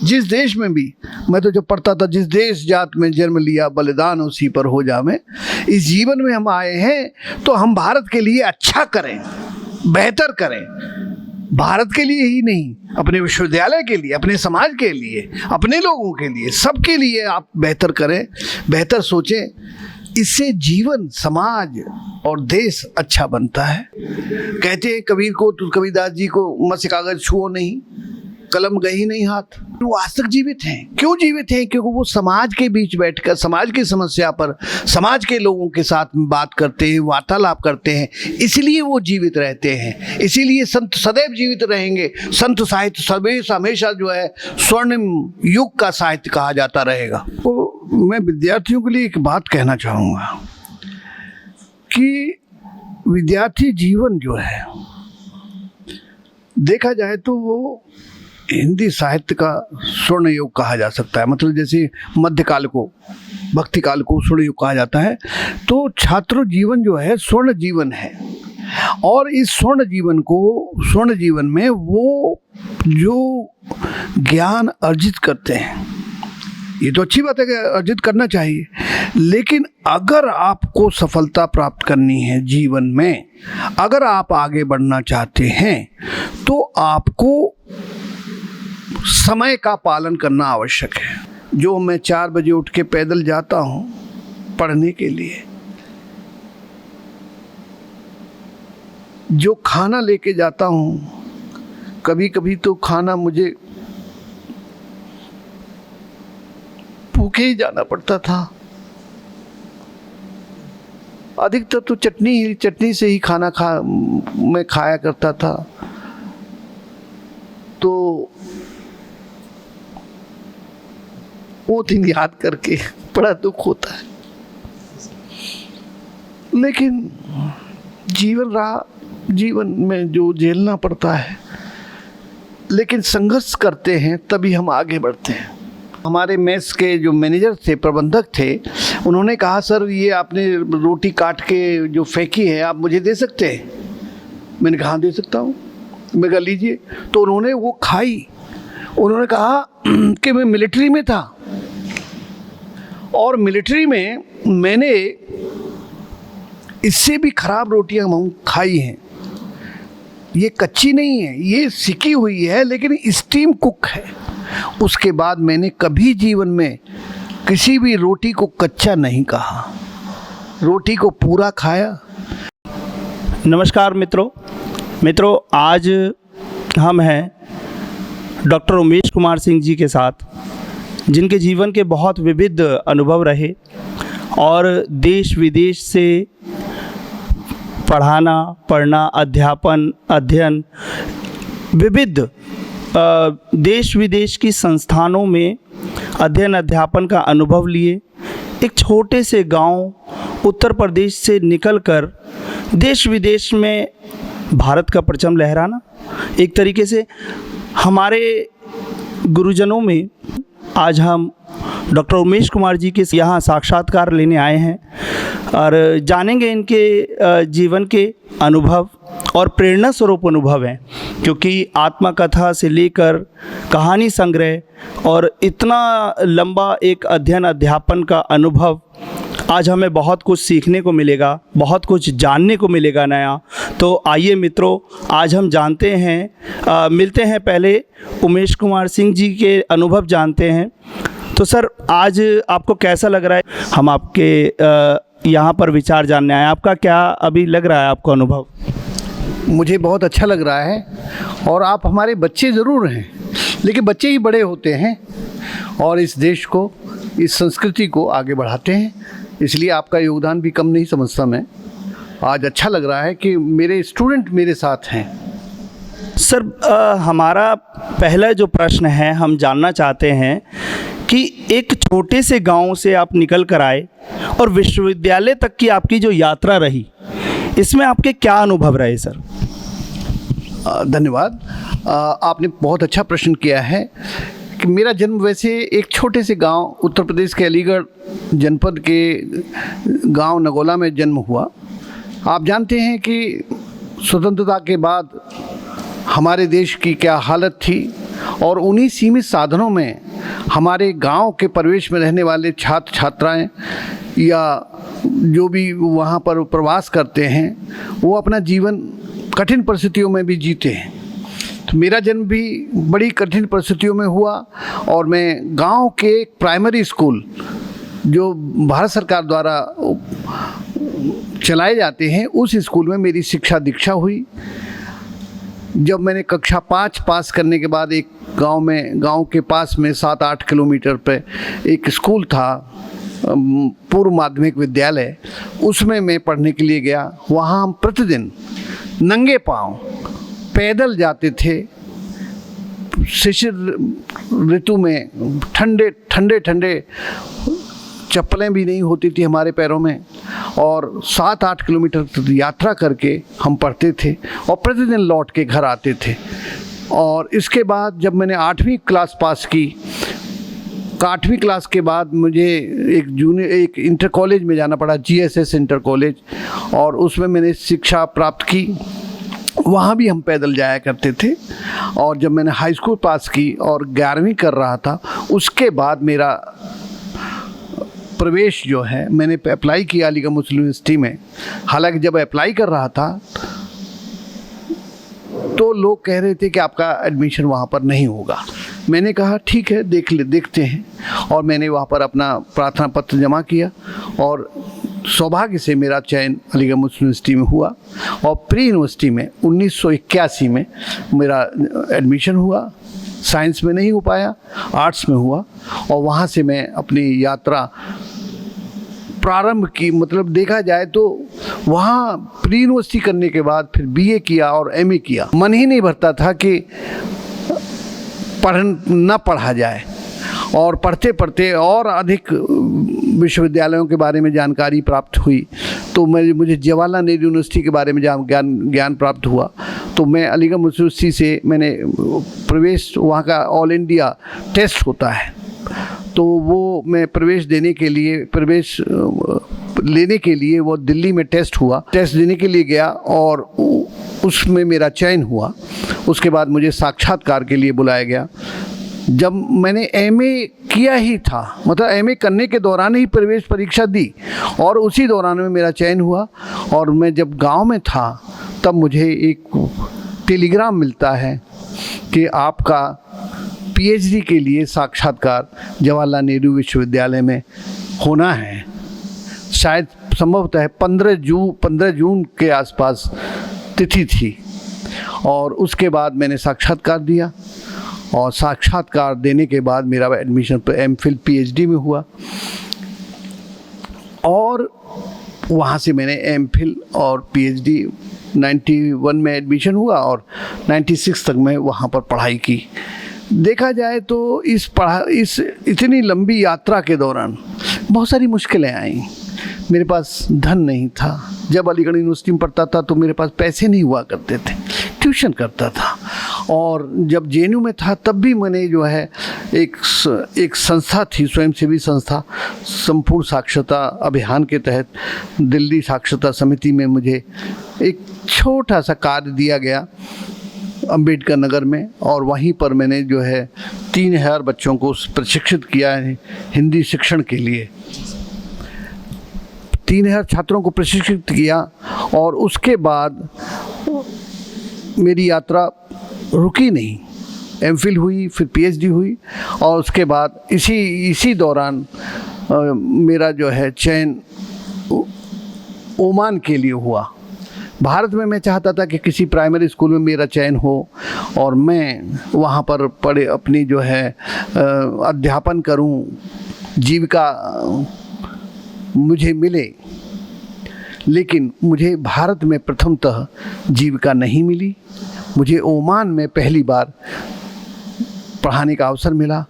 जिस देश में भी, मैं तो जब पढ़ता था, जिस देश जात में जन्म लिया बलिदान उसी पर हो जावे। इस जीवन में हम आए हैं तो हम भारत के लिए अच्छा करें, बेहतर करें। भारत के लिए ही नहीं, अपने विश्वविद्यालय के लिए, अपने समाज के लिए, अपने लोगों के लिए, सबके लिए आप बेहतर करें, बेहतर सोचें। इससे जीवन, समाज और देश अच्छा बनता है। कहते हैं कबीर को, तो कबीरदास जी को, मत से कागज छुओ नहीं, कलम गई नहीं हाथ। वो आज तक जीवित हैं। क्यों जीवित हैं? क्योंकि वो समाज के बीच बैठकर समाज की समस्या पर समाज के लोगों के साथ बात करते हैं, वार्तालाप करते हैं, इसलिए वो जीवित रहते हैं। इसीलिए संत सदैव जीवित रहेंगे। संत साहित्य हमेशा जो है स्वर्णिम युग का साहित्य कहा जाता रहेगा। तो मैं विद्यार्थियों के लिए एक बात कहना चाहूँगा कि विद्यार्थी जीवन जो है, देखा जाए तो वो हिंदी साहित्य का स्वर्ण युग कहा जा सकता है। मतलब जैसे मध्यकाल को, भक्ति काल को स्वर्ण युग कहा जाता है, तो छात्र जीवन जो है स्वर्ण जीवन है। और इस स्वर्ण जीवन में वो जो ज्ञान अर्जित करते हैं, ये तो अच्छी बात है कि अर्जित करना चाहिए, लेकिन अगर आपको सफलता प्राप्त करनी है जीवन में, अगर आप आगे बढ़ना चाहते हैं, तो आपको समय का पालन करना आवश्यक है। जो मैं 4 बजे उठ के पैदल जाता हूँ पढ़ने के लिए, जो खाना लेके जाता हूँ, कभी कभी तो खाना मुझे भूखे ही जाना पड़ता था। अधिकतर तो चटनी से ही खाना मैं खाया करता था। तो वो दिन याद करके बड़ा दुख होता है। लेकिन जीवन में जो झेलना पड़ता है, लेकिन संघर्ष करते हैं तभी हम आगे बढ़ते हैं। हमारे मेस के जो मैनेजर थे, प्रबंधक थे, उन्होंने कहा, सर ये आपने रोटी काट के जो फेंकी है, आप मुझे दे सकते हैं? मैंने कहा दे सकता हूँ। मैं कहा लीजिए। तो उन्होंने वो खाई। उन्होंने कहा कि मैं मिलिट्री में था और मिलिट्री में मैंने इससे भी खराब रोटियां खाई हैं। ये कच्ची नहीं है, ये सिकी हुई है, लेकिन स्टीम कुक है। उसके बाद मैंने कभी जीवन में किसी भी रोटी को कच्चा नहीं कहा, रोटी को पूरा खाया। नमस्कार मित्रों, आज हम हैं डॉक्टर उमेश कुमार सिंह जी के साथ, जिनके जीवन के बहुत विविध अनुभव रहे और देश विदेश से पढ़ना, अध्ययन विविध देश विदेश की संस्थानों में अध्ययन अध्यापन का अनुभव लिए एक छोटे से गांव उत्तर प्रदेश से निकलकर देश विदेश में भारत का परचम लहराना, एक तरीके से हमारे गुरुजनों में आज हम डॉक्टर उमेश कुमार जी के यहाँ साक्षात्कार लेने आए हैं और जानेंगे इनके जीवन के अनुभव और प्रेरणा स्वरूप अनुभव हैं, क्योंकि आत्मकथा से लेकर कहानी संग्रह और इतना लंबा एक अध्ययन अध्यापन का अनुभव, आज हमें बहुत कुछ सीखने को मिलेगा, बहुत कुछ जानने को मिलेगा नया। तो आइए मित्रों, आज हम जानते हैं, मिलते हैं, पहले उमेश कुमार सिंह जी के अनुभव जानते हैं। तो सर, आज आपको कैसा लग रहा है? हम आपके यहाँ पर विचार जानने आए, आपका क्या अभी लग रहा है आपको अनुभव? मुझे बहुत अच्छा लग रहा है। और आप हमारे बच्चे ज़रूर हैं, लेकिन बच्चे ही बड़े होते हैं और इस देश को, इस संस्कृति को आगे बढ़ाते हैं। इसलिए आपका योगदान भी कम नहीं समझता मैं। आज अच्छा लग रहा है कि मेरे स्टूडेंट मेरे साथ हैं। सर, हमारा पहला जो प्रश्न है, हम जानना चाहते हैं कि एक छोटे से गांव से आप निकल कर आए और विश्वविद्यालय तक की आपकी जो यात्रा रही, इसमें आपके क्या अनुभव रहे सर? धन्यवाद। आपने बहुत अच्छा प्रश्न किया है कि मेरा जन्म वैसे एक छोटे से गांव, उत्तर प्रदेश के अलीगढ़ जनपद के गांव नगोला में जन्म हुआ। आप जानते हैं कि स्वतंत्रता के बाद हमारे देश की क्या हालत थी। और उन्हीं सीमित साधनों में हमारे गांव के परिवेश में रहने वाले छात्र छात्राएं या जो भी वहाँ पर प्रवास करते हैं वो अपना जीवन कठिन परिस्थितियों में भी जीते हैं। तो मेरा जन्म भी बड़ी कठिन परिस्थितियों में हुआ और मैं गांव के एक प्राइमरी स्कूल जो भारत सरकार द्वारा चलाए जाते हैं उस स्कूल में मेरी शिक्षा दीक्षा हुई। जब मैंने कक्षा 5 पास करने के बाद एक गांव के पास में 7-8 किलोमीटर पे एक स्कूल था, पूर्व माध्यमिक विद्यालय, उसमें मैं पढ़ने के लिए गया। वहाँ हम प्रतिदिन नंगे पांव पैदल जाते थे। शिशिर ऋतु में ठंडे चप्पलें भी नहीं होती थी हमारे पैरों में और 7-8 किलोमीटर यात्रा करके हम पढ़ते थे और प्रतिदिन लौट के घर आते थे। और इसके बाद जब मैंने 8वीं क्लास पास की, 8वीं क्लास के बाद मुझे एक इंटर कॉलेज में जाना पड़ा, GSS इंटर कॉलेज, और उसमें मैंने शिक्षा प्राप्त की। वहाँ भी हम पैदल जाया करते थे। और जब मैंने हाई स्कूल पास की और 11वीं कर रहा था, उसके बाद मेरा प्रवेश जो है, मैंने अप्लाई किया अलीगढ़ मुस्लिम यूनिवर्सिटी में। हालांकि जब अप्लाई कर रहा था तो लोग कह रहे थे कि आपका एडमिशन वहाँ पर नहीं होगा। मैंने कहा ठीक है, देखते हैं, और मैंने वहाँ पर अपना प्रार्थना पत्र जमा किया और सौभाग्य से मेरा चयन अलीगढ़ मुस्लिम यूनिवर्सिटी में हुआ। और प्री यूनिवर्सिटी में 1981 में मेरा एडमिशन हुआ। साइंस में नहीं हो पाया, आर्ट्स में हुआ, और वहाँ से मैं अपनी यात्रा प्रारंभ की। मतलब देखा जाए तो वहाँ प्री यूनिवर्सिटी करने के बाद फिर BA किया और MA किया। मन ही नहीं भरता था कि न पढ़ा जाए, और पढ़ते पढ़ते और अधिक विश्वविद्यालयों के बारे में जानकारी प्राप्त हुई। तो मुझे जवाहरलाल नेहरू यूनिवर्सिटी के बारे में ज्ञान प्राप्त हुआ। तो मैं अलीगढ़ मुस्लिम यूनिवर्सिटी से मैंने प्रवेश, वहाँ का ऑल इंडिया टेस्ट होता है, तो वो मैं प्रवेश लेने के लिए वो दिल्ली में टेस्ट हुआ। टेस्ट देने के लिए गया और उसमें मेरा चयन हुआ। उसके बाद मुझे साक्षात्कार के लिए बुलाया गया। जब मैंने MA किया ही था, मतलब MA करने के दौरान ही प्रवेश परीक्षा दी और उसी दौरान में मेरा चयन हुआ। और मैं जब गांव में था तब मुझे एक टेलीग्राम मिलता है कि आपका PhD के लिए साक्षात्कार जवाहरलाल नेहरू विश्वविद्यालय में होना है। शायद संभवतः 15 जून के आसपास तिथि थी। और उसके बाद मैंने साक्षात्कार दिया और साक्षात्कार देने के बाद मेरा एडमिशन MPhil PhD में हुआ। और वहाँ से मैंने MPhil और PhD 91 में एडमिशन हुआ और 96 तक मैं वहाँ पर पढ़ाई की। देखा जाए तो इस इतनी लंबी यात्रा के दौरान बहुत सारी मुश्किलें आई। मेरे पास धन नहीं था। जब अलीगढ़ यूनिवर्सिटी में पढ़ता था तो मेरे पास पैसे नहीं हुआ करते थे, ट्यूशन करता था। और जब JNU में था तब भी मैंने जो है एक संस्था थी, स्वयंसेवी संस्था, संपूर्ण साक्षरता अभियान के तहत दिल्ली साक्षरता समिति में मुझे एक छोटा सा कार्य दिया गया अंबेडकर नगर में। और वहीं पर मैंने जो है 3000 बच्चों को प्रशिक्षित किया है हिंदी शिक्षण के लिए। 3000 छात्रों को प्रशिक्षित किया और उसके बाद मेरी यात्रा रुकी नहीं। MPhil हुई, फिर PhD हुई और उसके बाद इसी दौरान मेरा जो है चयन ओमान के लिए हुआ। भारत में मैं चाहता था कि किसी प्राइमरी स्कूल में मेरा चयन हो और मैं वहाँ पर अपनी जो है अध्यापन करूँ, जीविका मुझे मिले। लेकिन मुझे भारत में प्रथमतः जीविका नहीं मिली। मुझे ओमान में पहली बार पढ़ाने का अवसर मिला।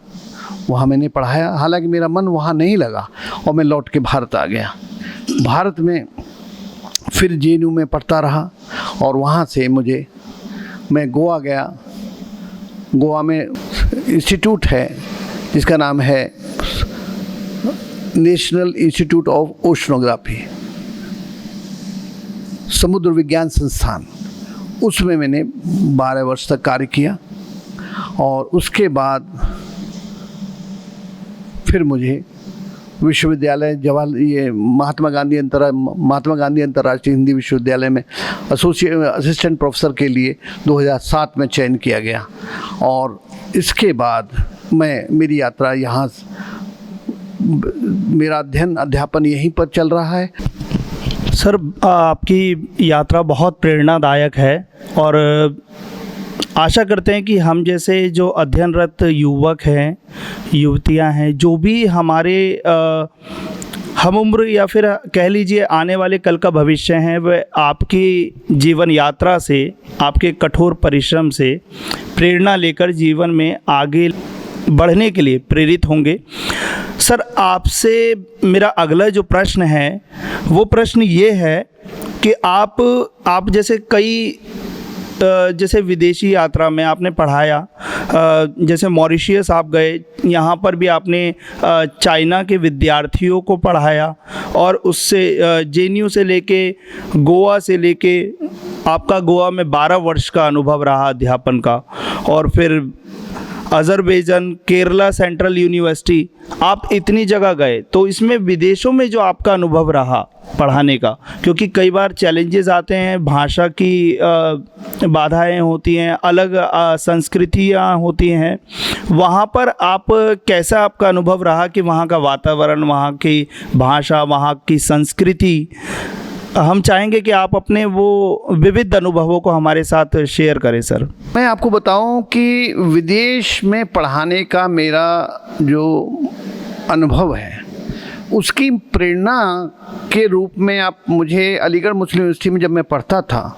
वहाँ मैंने पढ़ाया। हालांकि मेरा मन वहाँ नहीं लगा और मैं लौट के भारत आ गया। भारत में फिर JNU में पढ़ता रहा और वहाँ से मैं गोवा गया। गोवा में इंस्टीट्यूट है जिसका नाम है नेशनल इंस्टीट्यूट ऑफ ओशनोग्राफी, समुद्र विज्ञान संस्थान। उसमें मैंने 12 वर्ष तक कार्य किया और उसके बाद फिर मुझे विश्वविद्यालय महात्मा गांधी अंतर्राष्ट्रीय हिंदी विश्वविद्यालय में असिस्टेंट प्रोफेसर के लिए 2007 में चयन किया गया। और इसके बाद मेरी यात्रा यहाँ, मेरा अध्यापन यहीं पर चल रहा है। सर, आपकी यात्रा बहुत प्रेरणादायक है और आशा करते हैं कि हम जैसे जो अध्ययनरत युवक हैं, युवतियां हैं, जो भी हमारे हम उम्र या फिर कह लीजिए आने वाले कल का भविष्य हैं, वह आपकी जीवन यात्रा से, आपके कठोर परिश्रम से प्रेरणा लेकर जीवन में आगे बढ़ने के लिए प्रेरित होंगे। सर, आपसे मेरा अगला जो प्रश्न है वो प्रश्न ये है कि आप जैसे कई जैसे विदेशी यात्रा में आपने पढ़ाया, जैसे मॉरिशियस आप गए, यहाँ पर भी आपने चाइना के विद्यार्थियों को पढ़ाया और उससे JNU से लेके गोवा से लेके आपका गोवा में 12 वर्ष का अनुभव रहा अध्यापन का, और फिर अज़रबैजान, केरला सेंट्रल यूनिवर्सिटी, आप इतनी जगह गए, तो इसमें विदेशों में जो आपका अनुभव रहा पढ़ाने का, क्योंकि कई बार चैलेंजेस आते हैं, भाषा की बाधाएं होती हैं, अलग संस्कृतियां होती हैं, वहाँ पर आप कैसा आपका अनुभव रहा कि वहाँ का वातावरण, वहाँ की भाषा, वहाँ की संस्कृति? हम चाहेंगे कि आप अपने वो विविध अनुभवों को हमारे साथ शेयर करें सर। मैं आपको बताऊं कि विदेश में पढ़ाने का मेरा जो अनुभव है उसकी प्रेरणा के रूप में आप मुझे अलीगढ़ मुस्लिम यूनिवर्सिटी में जब मैं पढ़ता था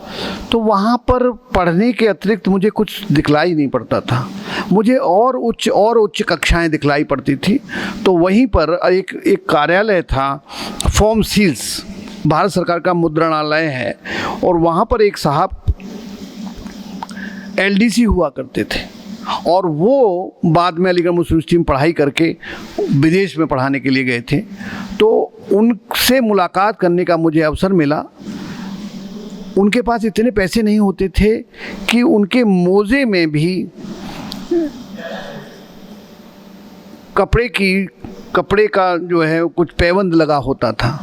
तो वहाँ पर पढ़ने के अतिरिक्त मुझे कुछ दिखलाई नहीं पड़ता था, मुझे और उच्च कक्षाएं दिखलाई पड़ती थी। तो वहीं पर एक कार्यालय था, फॉर्म सील्स, भारत सरकार का मुद्रणालय है, और वहाँ पर एक साहब LDC हुआ करते थे और वो बाद में अलीगढ़ मुस्लिम यूनिवर्सिटी में पढ़ाई करके विदेश में पढ़ाने के लिए गए थे। तो उनसे मुलाकात करने का मुझे अवसर मिला। उनके पास इतने पैसे नहीं होते थे कि उनके मोज़े में भी कपड़े का जो है कुछ पैबंद लगा होता था,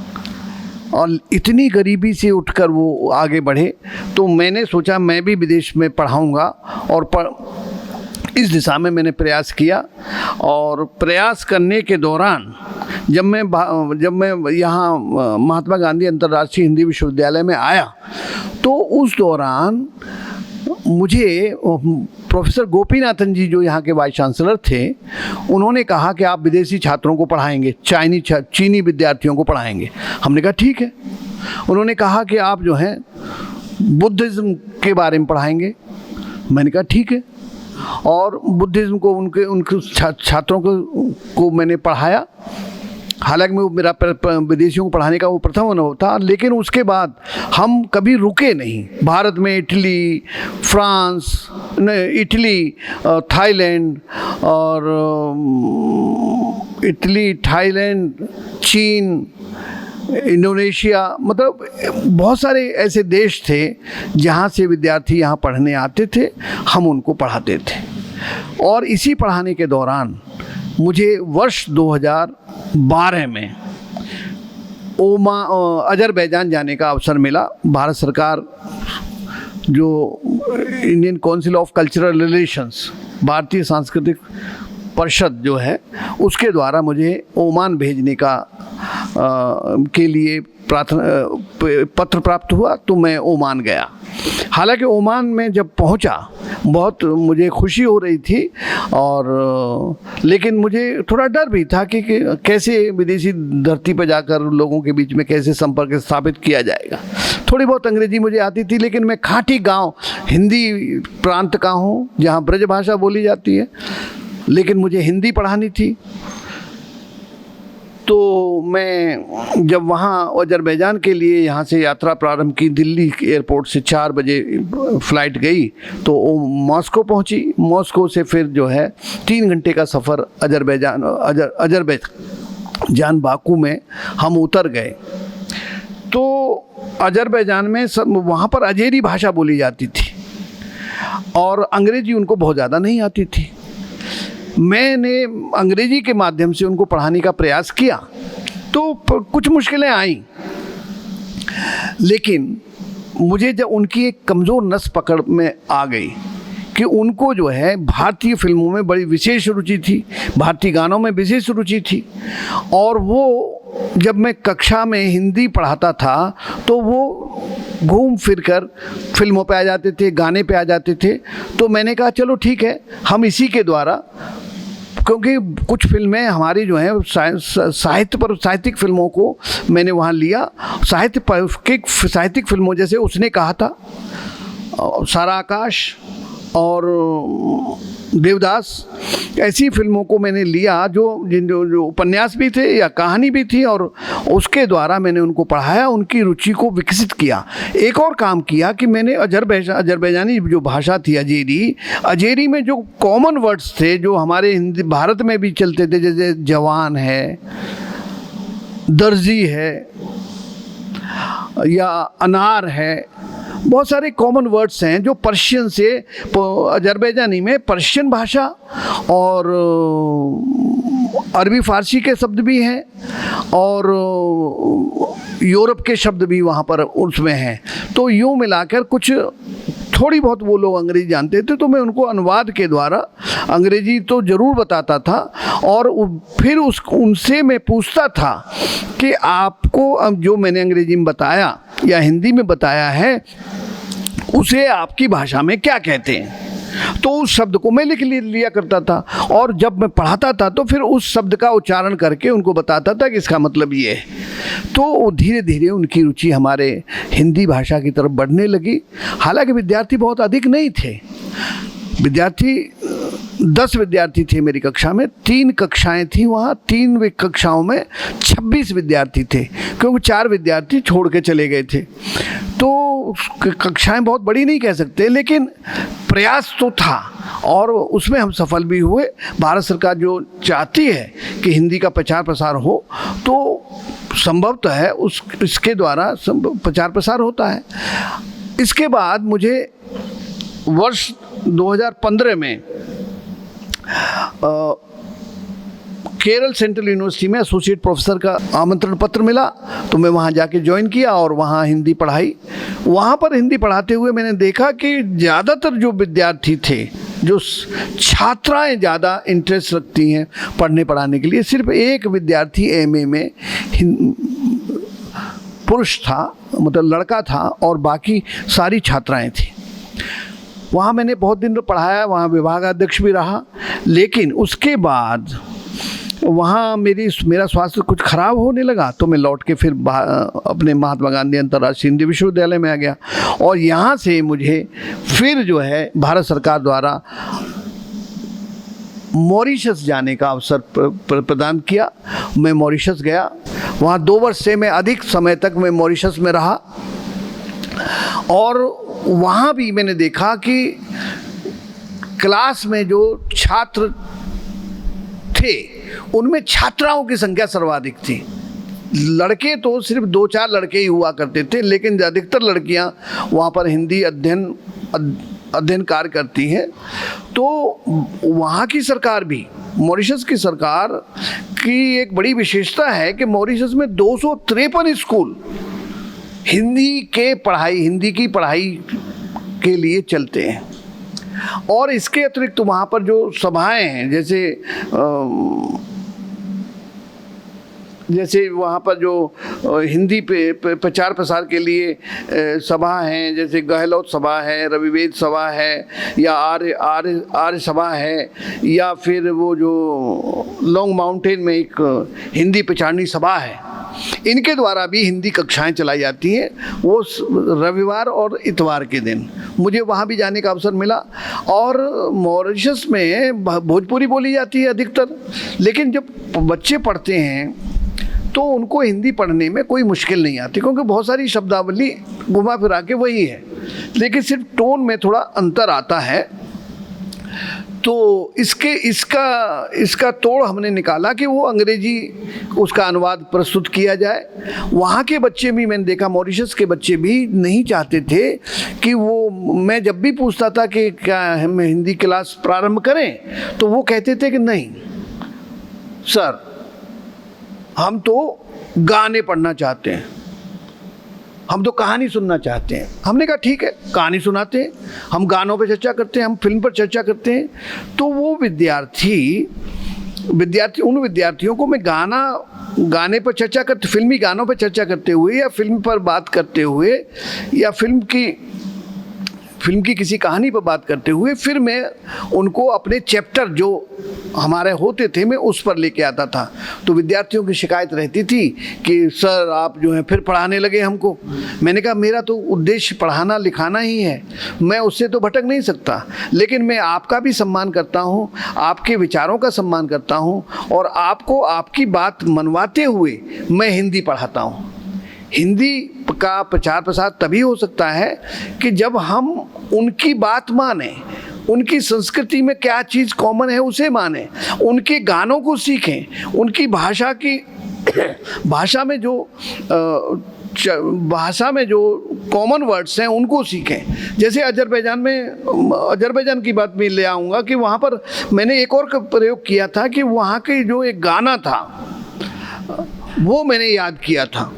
और इतनी गरीबी से उठकर वो आगे बढ़े। तो मैंने सोचा मैं भी विदेश में पढ़ाऊँगा, और इस दिशा में मैंने प्रयास किया। और प्रयास करने के दौरान जब मैं यहाँ महात्मा गांधी अंतर्राष्ट्रीय हिंदी विश्वविद्यालय में आया तो उस दौरान मुझे प्रोफेसर गोपीनाथन जी, जो यहाँ के वाइस चांसलर थे, उन्होंने कहा कि आप विदेशी छात्रों को पढ़ाएंगे, चीनी विद्यार्थियों को पढ़ाएंगे। हमने कहा ठीक है। उन्होंने कहा कि आप जो हैं बुद्धिज़्म के बारे में पढ़ाएंगे। मैंने कहा ठीक है, और बुद्धिज़्म को उनके छात्रों को मैंने पढ़ाया। हालांकि मैं मेरा विदेशियों को पढ़ाने का वो प्रथम अनुभव था, लेकिन उसके बाद हम कभी रुके नहीं। भारत में इटली, थाईलैंड, चीन, इंडोनेशिया, मतलब बहुत सारे ऐसे देश थे जहाँ से विद्यार्थी यहाँ पढ़ने आते थे, हम उनको पढ़ाते थे। और इसी पढ़ाने के दौरान मुझे वर्ष 2012 में अज़रबैजान जाने का अवसर मिला। भारत सरकार जो Indian council of cultural relations, भारतीय सांस्कृतिक परिषद जो है, उसके द्वारा मुझे ओमान भेजने के लिए पत्र प्राप्त हुआ, तो मैं ओमान गया। हालांकि ओमान में जब पहुंचा बहुत मुझे खुशी हो रही थी, और लेकिन मुझे थोड़ा डर भी था कि कैसे विदेशी धरती पर जाकर लोगों के बीच में कैसे संपर्क स्थापित किया जाएगा। थोड़ी बहुत अंग्रेजी मुझे आती थी, लेकिन मैं खाटी गांव हिंदी प्रांत का हूँ जहाँ ब्रज भाषा बोली जाती है, लेकिन मुझे हिंदी पढ़ानी थी। तो मैं जब वहाँ अज़रबैजान के लिए यहाँ से यात्रा प्रारंभ की, दिल्ली एयरपोर्ट से 4 बजे फ़्लाइट गई तो मॉस्को पहुँची। मॉस्को से फिर जो है 3 घंटे का सफ़र अज़रबैजान बाकू में हम उतर गए। तो अज़रबैजान में वहाँ पर अज़ेरी भाषा बोली जाती थी, और अंग्रेजी उनको बहुत ज़्यादा नहीं आती थी। मैंने अंग्रेजी के माध्यम से उनको पढ़ाने का प्रयास किया तो कुछ मुश्किलें आईं, लेकिन मुझे जब उनकी एक कमज़ोर नस पकड़ में आ गई कि उनको जो है भारतीय फिल्मों में बड़ी विशेष रुचि थी, भारतीय गानों में विशेष रुचि थी, और वो जब मैं कक्षा में हिंदी पढ़ाता था तो वो घूम फिर कर फिल्मों पे आ जाते थे, गाने पे आ जाते थे। तो मैंने कहा चलो ठीक है, हम इसी के द्वारा, क्योंकि कुछ फिल्में हमारी जो हैं साहित्यिक फिल्मों को मैंने वहाँ लिया। साहित्यिक फिल्मों जैसे उसने कहा था, सारा आकाश और देवदास, ऐसी फिल्मों को मैंने लिया जो उपन्यास भी थे या कहानी भी थी, और उसके द्वारा मैंने उनको पढ़ाया, उनकी रुचि को विकसित किया। एक और काम किया कि मैंने अजरबैजानी जो भाषा थी अजेरी में जो कॉमन वर्ड्स थे जो हमारे हिंदी भारत में भी चलते थे, जैसे जवान है, दर्जी है या अनार है, बहुत सारे कॉमन वर्ड्स हैं जो पर्शियन से, अजरबैजानी में पर्शियन भाषा और अरबी फ़ारसी के शब्द भी हैं और यूरोप के शब्द भी वहाँ पर उसमें हैं। तो यूँ मिलाकर कुछ थोड़ी बहुत वो लोग अंग्रेजी जानते थे, तो मैं उनको अनुवाद के द्वारा अंग्रेजी तो ज़रूर बताता था, और फिर उनसे मैं पूछता था कि आपको अब जो मैंने अंग्रेजी में बताया या हिंदी में बताया है उसे आपकी भाषा में क्या कहते हैं। तो उस शब्द को मैं लिख लिया करता था, और जब मैं पढ़ाता था तो फिर उस शब्द का उच्चारण करके उनको बताता था कि इसका मतलब ये है। तो धीरे धीरे उनकी रुचि हमारे हिंदी भाषा की तरफ बढ़ने लगी। हालांकि विद्यार्थी बहुत अधिक नहीं थे, 10 विद्यार्थी थे मेरी कक्षा में, 3 कक्षाएं थी वहाँ, 3 कक्षाओं में 26 विद्यार्थी थे, क्योंकि 4 विद्यार्थी छोड़ के चले गए थे। तो कक्षाएं बहुत बड़ी नहीं कह सकते, लेकिन प्रयास तो था और उसमें हम सफल भी हुए। भारत सरकार जो चाहती है कि हिंदी का प्रचार प्रसार हो, तो संभवतः है इसके द्वारा प्रचार प्रसार होता है। इसके बाद मुझे वर्ष 2015 में केरल सेंट्रल यूनिवर्सिटी में एसोसिएट प्रोफेसर का आमंत्रण पत्र मिला, तो मैं वहाँ जाके ज्वाइन किया और वहाँ हिंदी पढ़ाई। वहाँ पर हिंदी पढ़ाते हुए मैंने देखा कि ज़्यादातर जो विद्यार्थी थे, जो छात्राएं ज़्यादा इंटरेस्ट रखती हैं पढ़ने पढ़ाने के लिए, सिर्फ एक विद्यार्थी एमए में पुरुष था, मतलब लड़का था, और बाकी सारी छात्राएं थी। वहाँ मैंने बहुत दिन पढ़ाया, वहाँ विभागाध्यक्ष भी रहा, लेकिन उसके बाद वहाँ मेरा स्वास्थ्य कुछ ख़राब होने लगा, तो मैं लौट के फिर अपने महात्मा गांधी अंतर्राष्ट्रीय हिंदी विश्वविद्यालय में आ गया, और यहाँ से मुझे फिर जो है भारत सरकार द्वारा मॉरिशस जाने का अवसर प्रदान किया। मैं मॉरिशस गया, वहाँ 2 वर्ष से मैं अधिक समय तक मैं मॉरिशस में रहा, और वहाँ भी मैंने देखा कि क्लास में जो छात्र थे उनमें छात्राओं की संख्या सर्वाधिक थी। लड़के तो सिर्फ 2-4 लड़के ही हुआ करते थे, लेकिन अधिकतर लड़कियां वहाँ पर हिंदी अध्ययन कार्य करती हैं। तो वहाँ की सरकार भी, मॉरिशस की सरकार की एक बड़ी विशेषता है कि मॉरिशस में 253 स्कूल हिंदी की पढ़ाई के लिए चलते हैं। और इसके अतिरिक्त वहाँ पर जो सभाएं हैं, जैसे वहाँ पर जो हिंदी पे प्रचार प्रसार के लिए सभा हैं, जैसे गहलोत सभा है, रविवेद सभा है, या आर्य सभा है, या फिर वो जो लॉन्ग माउंटेन में एक हिंदी प्रचारणी सभा है, इनके द्वारा भी हिंदी कक्षाएं चलाई जाती हैं, वो रविवार और इतवार के दिन। मुझे वहाँ भी जाने का अवसर मिला। और मॉरिशस में भोजपुरी बोली जाती है अधिकतर, लेकिन जब बच्चे पढ़ते हैं तो उनको हिंदी पढ़ने में कोई मुश्किल नहीं आती, क्योंकि बहुत सारी शब्दावली घुमा फिरा के वही है, लेकिन सिर्फ टोन में थोड़ा अंतर आता है। तो इसका तोड़ हमने निकाला कि वो अंग्रेजी उसका अनुवाद प्रस्तुत किया जाए। वहाँ के बच्चे भी मैंने देखा, मॉरिशस के बच्चे भी नहीं चाहते थे कि वो, मैं जब भी पूछता था कि क्या हम हिंदी क्लास प्रारंभ करें, तो वो कहते थे कि नहीं सर, हम तो गाने पढ़ना चाहते हैं, हम तो कहानी सुनना चाहते हैं। हमने कहा ठीक है, कहानी सुनाते हैं, हम गानों पे चर्चा करते हैं, हम फिल्म पर चर्चा करते हैं। तो वो विद्यार्थी उन विद्यार्थियों को मैं गाने पर चर्चा करते, फिल्मी गानों पर चर्चा करते हुए या फिल्म पर बात करते हुए या फिल्म की किसी कहानी पर बात करते हुए, फिर मैं उनको अपने चैप्टर जो हमारे होते थे मैं उस पर लेके आता था। तो विद्यार्थियों की शिकायत रहती थी कि सर आप जो है फिर पढ़ाने लगे हमको। मैंने कहा मेरा तो उद्देश्य पढ़ाना लिखाना ही है, मैं उससे तो भटक नहीं सकता, लेकिन मैं आपका भी सम्मान करता हूँ, आपके विचारों का सम्मान करता हूँ, और आपको आपकी बात मनवाते हुए मैं हिंदी पढ़ाता हूँ। हिंदी का प्रचार प्रसार तभी हो सकता है कि जब हम उनकी बात माने, उनकी संस्कृति में क्या चीज़ कॉमन है उसे माने, उनके गानों को सीखें, उनकी भाषा में जो कॉमन वर्ड्स हैं उनको सीखें। जैसे अजरबैजान की बात मैं ले आऊँगा कि वहाँ पर मैंने एक और प्रयोग किया था कि वहाँ के जो एक गाना था वो मैंने याद किया था,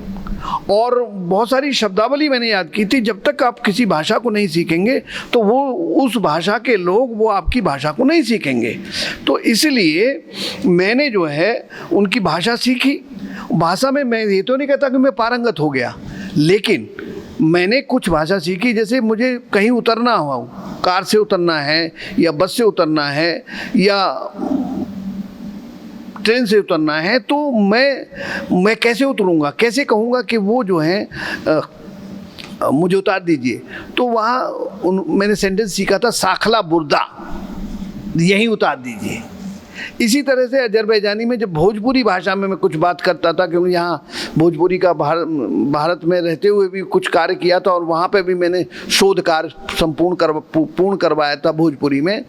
और बहुत सारी शब्दावली मैंने याद की थी। जब तक आप किसी भाषा को नहीं सीखेंगे तो वो उस भाषा के लोग वो आपकी भाषा को नहीं सीखेंगे। तो इसलिए मैंने जो है उनकी भाषा सीखी। भाषा में मैं ये तो नहीं कहता कि मैं पारंगत हो गया, लेकिन मैंने कुछ भाषा सीखी। जैसे मुझे कहीं उतरना हुआ, कार से उतरना है या बस से उतरना है या ट्रेन से उतरना है, तो मैं कैसे उतरूँगा, कैसे कहूँगा कि वो जो है मुझे उतार दीजिए। तो वहाँ मैंने सेंटेंस सीखा था, साखला बुर्दा, यहीं उतार दीजिए। इसी तरह से अजरबैजानी में जब भोजपुरी भाषा में मैं कुछ बात करता था, क्योंकि यहाँ भोजपुरी का भारत में रहते हुए भी कुछ कार्य किया था और वहाँ पे भी मैंने शोध कार्य पूर्ण करवाया था भोजपुरी में,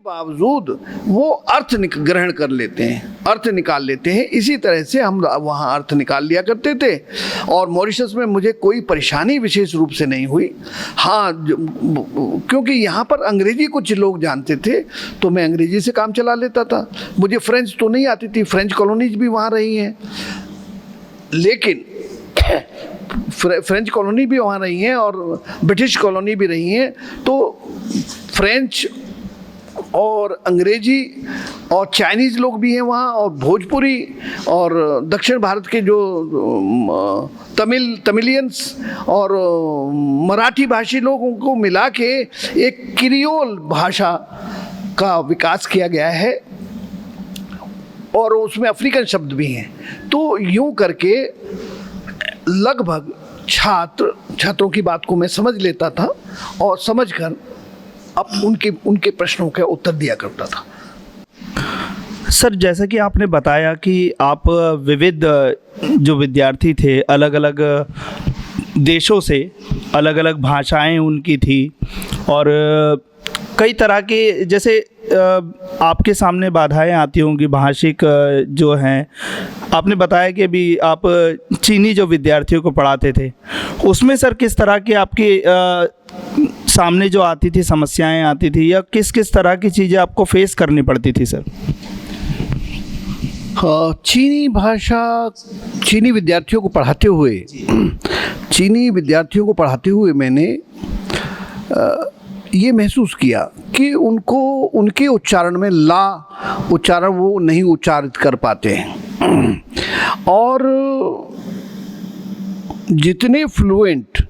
बावजूद वो अर्थ ग्रहण कर लेते हैं, अर्थ निकाल लेते हैं। इसी तरह से हम वहाँ अर्थ निकाल लिया करते थे, और मॉरिशस में मुझे कोई परेशानी विशेष रूप से नहीं हुई। हाँ, क्योंकि यहाँ पर अंग्रेजी कुछ लोग जानते थे तो मैं अंग्रेजी से काम चला लेता था। मुझे फ्रेंच तो नहीं आती थी, फ्रेंच कॉलोनीज भी वहाँ रही हैं, लेकिन फ्रेंच कॉलोनी भी वहाँ रही हैं और ब्रिटिश कॉलोनी भी रही हैं। तो फ्रेंच और अंग्रेजी और चाइनीज़ लोग भी हैं वहाँ, और भोजपुरी और दक्षिण भारत के जो तमिलियंस और मराठी भाषी लोगों को मिला के एक क्रियोल भाषा का विकास किया गया है, और उसमें अफ्रीकन शब्द भी हैं। तो यूँ करके लगभग छात्रों की बात को मैं समझ लेता था और समझकर अब उनके प्रश्नों का उत्तर दिया करता था। सर, जैसा कि आपने बताया कि आप विविध जो विद्यार्थी थे, अलग अलग देशों से, अलग अलग भाषाएं उनकी थी, और कई तरह के, जैसे आपके सामने बाधाएं आती होंगी भाषिक जो हैं। आपने बताया कि अभी आप चीनी जो विद्यार्थियों को पढ़ाते थे, उसमें सर किस तरह की आपके सामने जो आती थी समस्याएं आती थी, या किस किस तरह की चीज़ें आपको फेस करनी पड़ती थी सर? चीनी विद्यार्थियों को पढ़ाते हुए मैंने ये महसूस किया कि उनके उच्चारण में उच्चारण वो नहीं उच्चारित कर पाते हैं, और जितने फ्लुएंट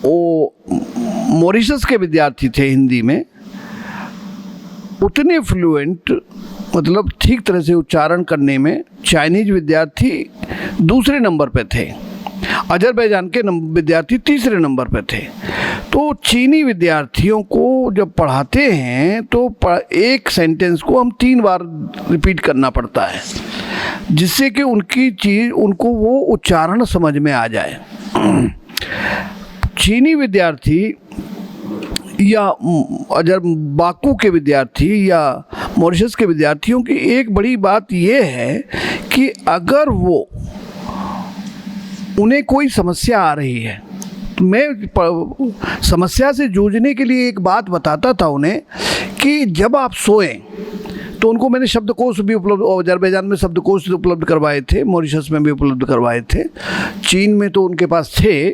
वो मॉरिशस के विद्यार्थी थे हिंदी में, उतने फ्लुएंट मतलब ठीक तरह से उच्चारण करने में चाइनीज विद्यार्थी दूसरे नंबर पे थे, अजरबैजान के विद्यार्थी तीसरे नंबर पे थे। तो चीनी विद्यार्थियों को जब पढ़ाते हैं तो एक सेंटेंस को हम 3 बार रिपीट करना पड़ता है, जिससे कि उनको वो उच्चारण समझ में आ जाए। चीनी विद्यार्थी या अगर बाकू के विद्यार्थी या मॉरिशस के विद्यार्थियों की एक बड़ी बात ये है कि अगर उन्हें कोई समस्या आ रही है, तो मैं समस्या से जूझने के लिए एक बात बताता था उन्हें कि जब आप सोएं तो उनको मैंने शब्दकोश भी उपलब्ध, अजरबैजान में शब्दकोश उपलब्ध करवाए थे, मॉरिशस में भी उपलब्ध करवाए थे, चीन में तो उनके पास थे।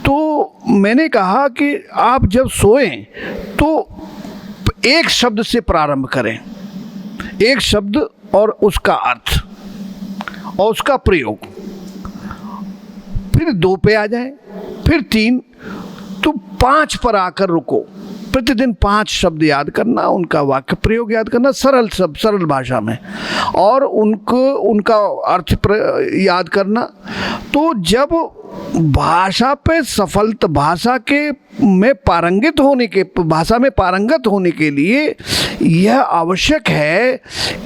तो मैंने कहा कि आप जब सोएं तो एक शब्द से प्रारंभ करें, एक शब्द और उसका अर्थ और उसका प्रयोग, फिर 2 पे आ जाए, फिर 3, तो 5 पर आकर रुको। प्रतिदिन 5 शब्द याद करना, उनका वाक्य प्रयोग याद करना, सरल भाषा में, और उनका अर्थ याद करना। तो जब भाषा पे सफलता, भाषा में पारंगत होने के लिए यह आवश्यक है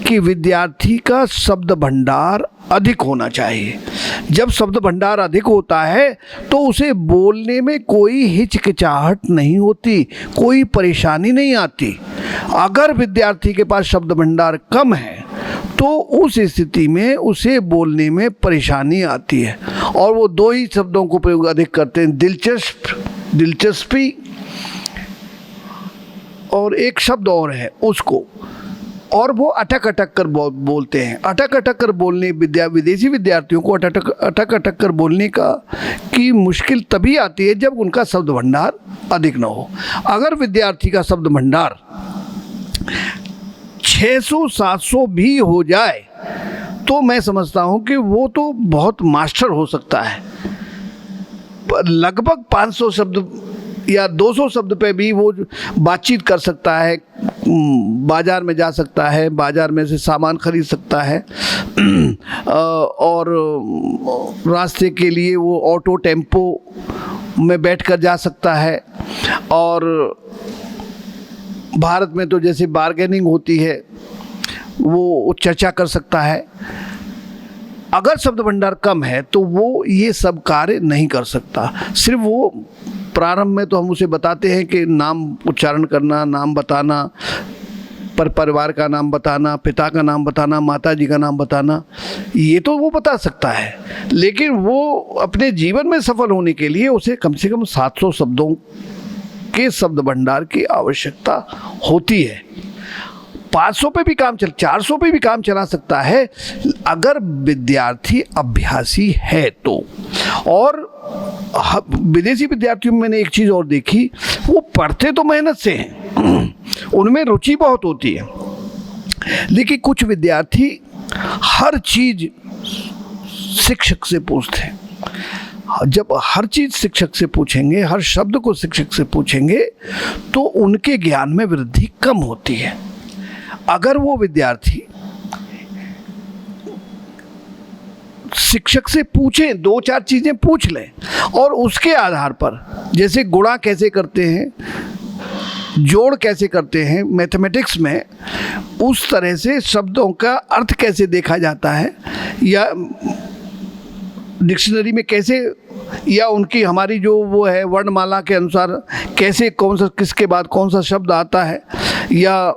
कि विद्यार्थी का शब्द भंडार अधिक होना चाहिए। जब शब्द भंडार अधिक होता है तो उसे बोलने में कोई हिचकिचाहट नहीं होती, कोई परेशानी नहीं आती। अगर विद्यार्थी के पास शब्द भंडार कम है तो उस स्थिति में उसे बोलने में परेशानी आती है, और वो 2 ही शब्दों को प्रयोग अधिक करते हैं, दिलचस्पी और एक शब्द और है उसको, और वो अटक कर बोलते हैं। अटक कर बोलने, विदेशी विद्यार्थियों को अटक कर बोलने की मुश्किल तभी आती है जब उनका शब्द भंडार अधिक ना हो। अगर विद्यार्थी का शब्द भंडार 600-700 भी हो जाए तो मैं समझता हूँ कि वो तो बहुत मास्टर हो सकता है। लगभग 500 शब्द या 200 शब्द पे भी वो बातचीत कर सकता है, बाज़ार में जा सकता है, बाज़ार में से सामान खरीद सकता है, और रास्ते के लिए वो ऑटो टेम्पो में बैठकर जा सकता है। और भारत में तो जैसे बार्गेनिंग होती है वो चर्चा कर सकता है। अगर शब्द भंडार कम है तो वो ये सब कार्य नहीं कर सकता। सिर्फ वो प्रारंभ में तो हम उसे बताते हैं कि नाम उच्चारण करना, नाम बताना, परिवार का नाम बताना, पिता का नाम बताना, माता जी का नाम बताना, ये तो वो बता सकता है, लेकिन वो अपने जीवन में सफल होने के लिए उसे कम से कम 700 शब्दों के शब्द भंडार की आवश्यकता होती है। 500 पे भी काम 400 पे भी काम चला सकता है अगर विद्यार्थी अभ्यासी है तो। और विदेशी विद्यार्थियों में मैंने एक चीज़ और देखी, वो पढ़ते तो मेहनत से हैं, उनमें रुचि बहुत होती है, लेकिन कुछ विद्यार्थी हर चीज़ शिक्षक से पूछते हैं। जब हर चीज़ शिक्षक से पूछेंगे, हर शब्द को शिक्षक से पूछेंगे, तो उनके ज्ञान में वृद्धि कम होती है। अगर वो विद्यार्थी शिक्षक से पूछें, 2-4 चीज़ें पूछ लें, और उसके आधार पर, जैसे गुणा कैसे करते हैं, जोड़ कैसे करते हैं मैथमेटिक्स में, उस तरह से शब्दों का अर्थ कैसे देखा जाता है, या डिक्शनरी में कैसे, या उनकी हमारी जो वो है वर्णमाला के अनुसार कैसे कौन सा, किसके बाद कौन सा शब्द आता है, या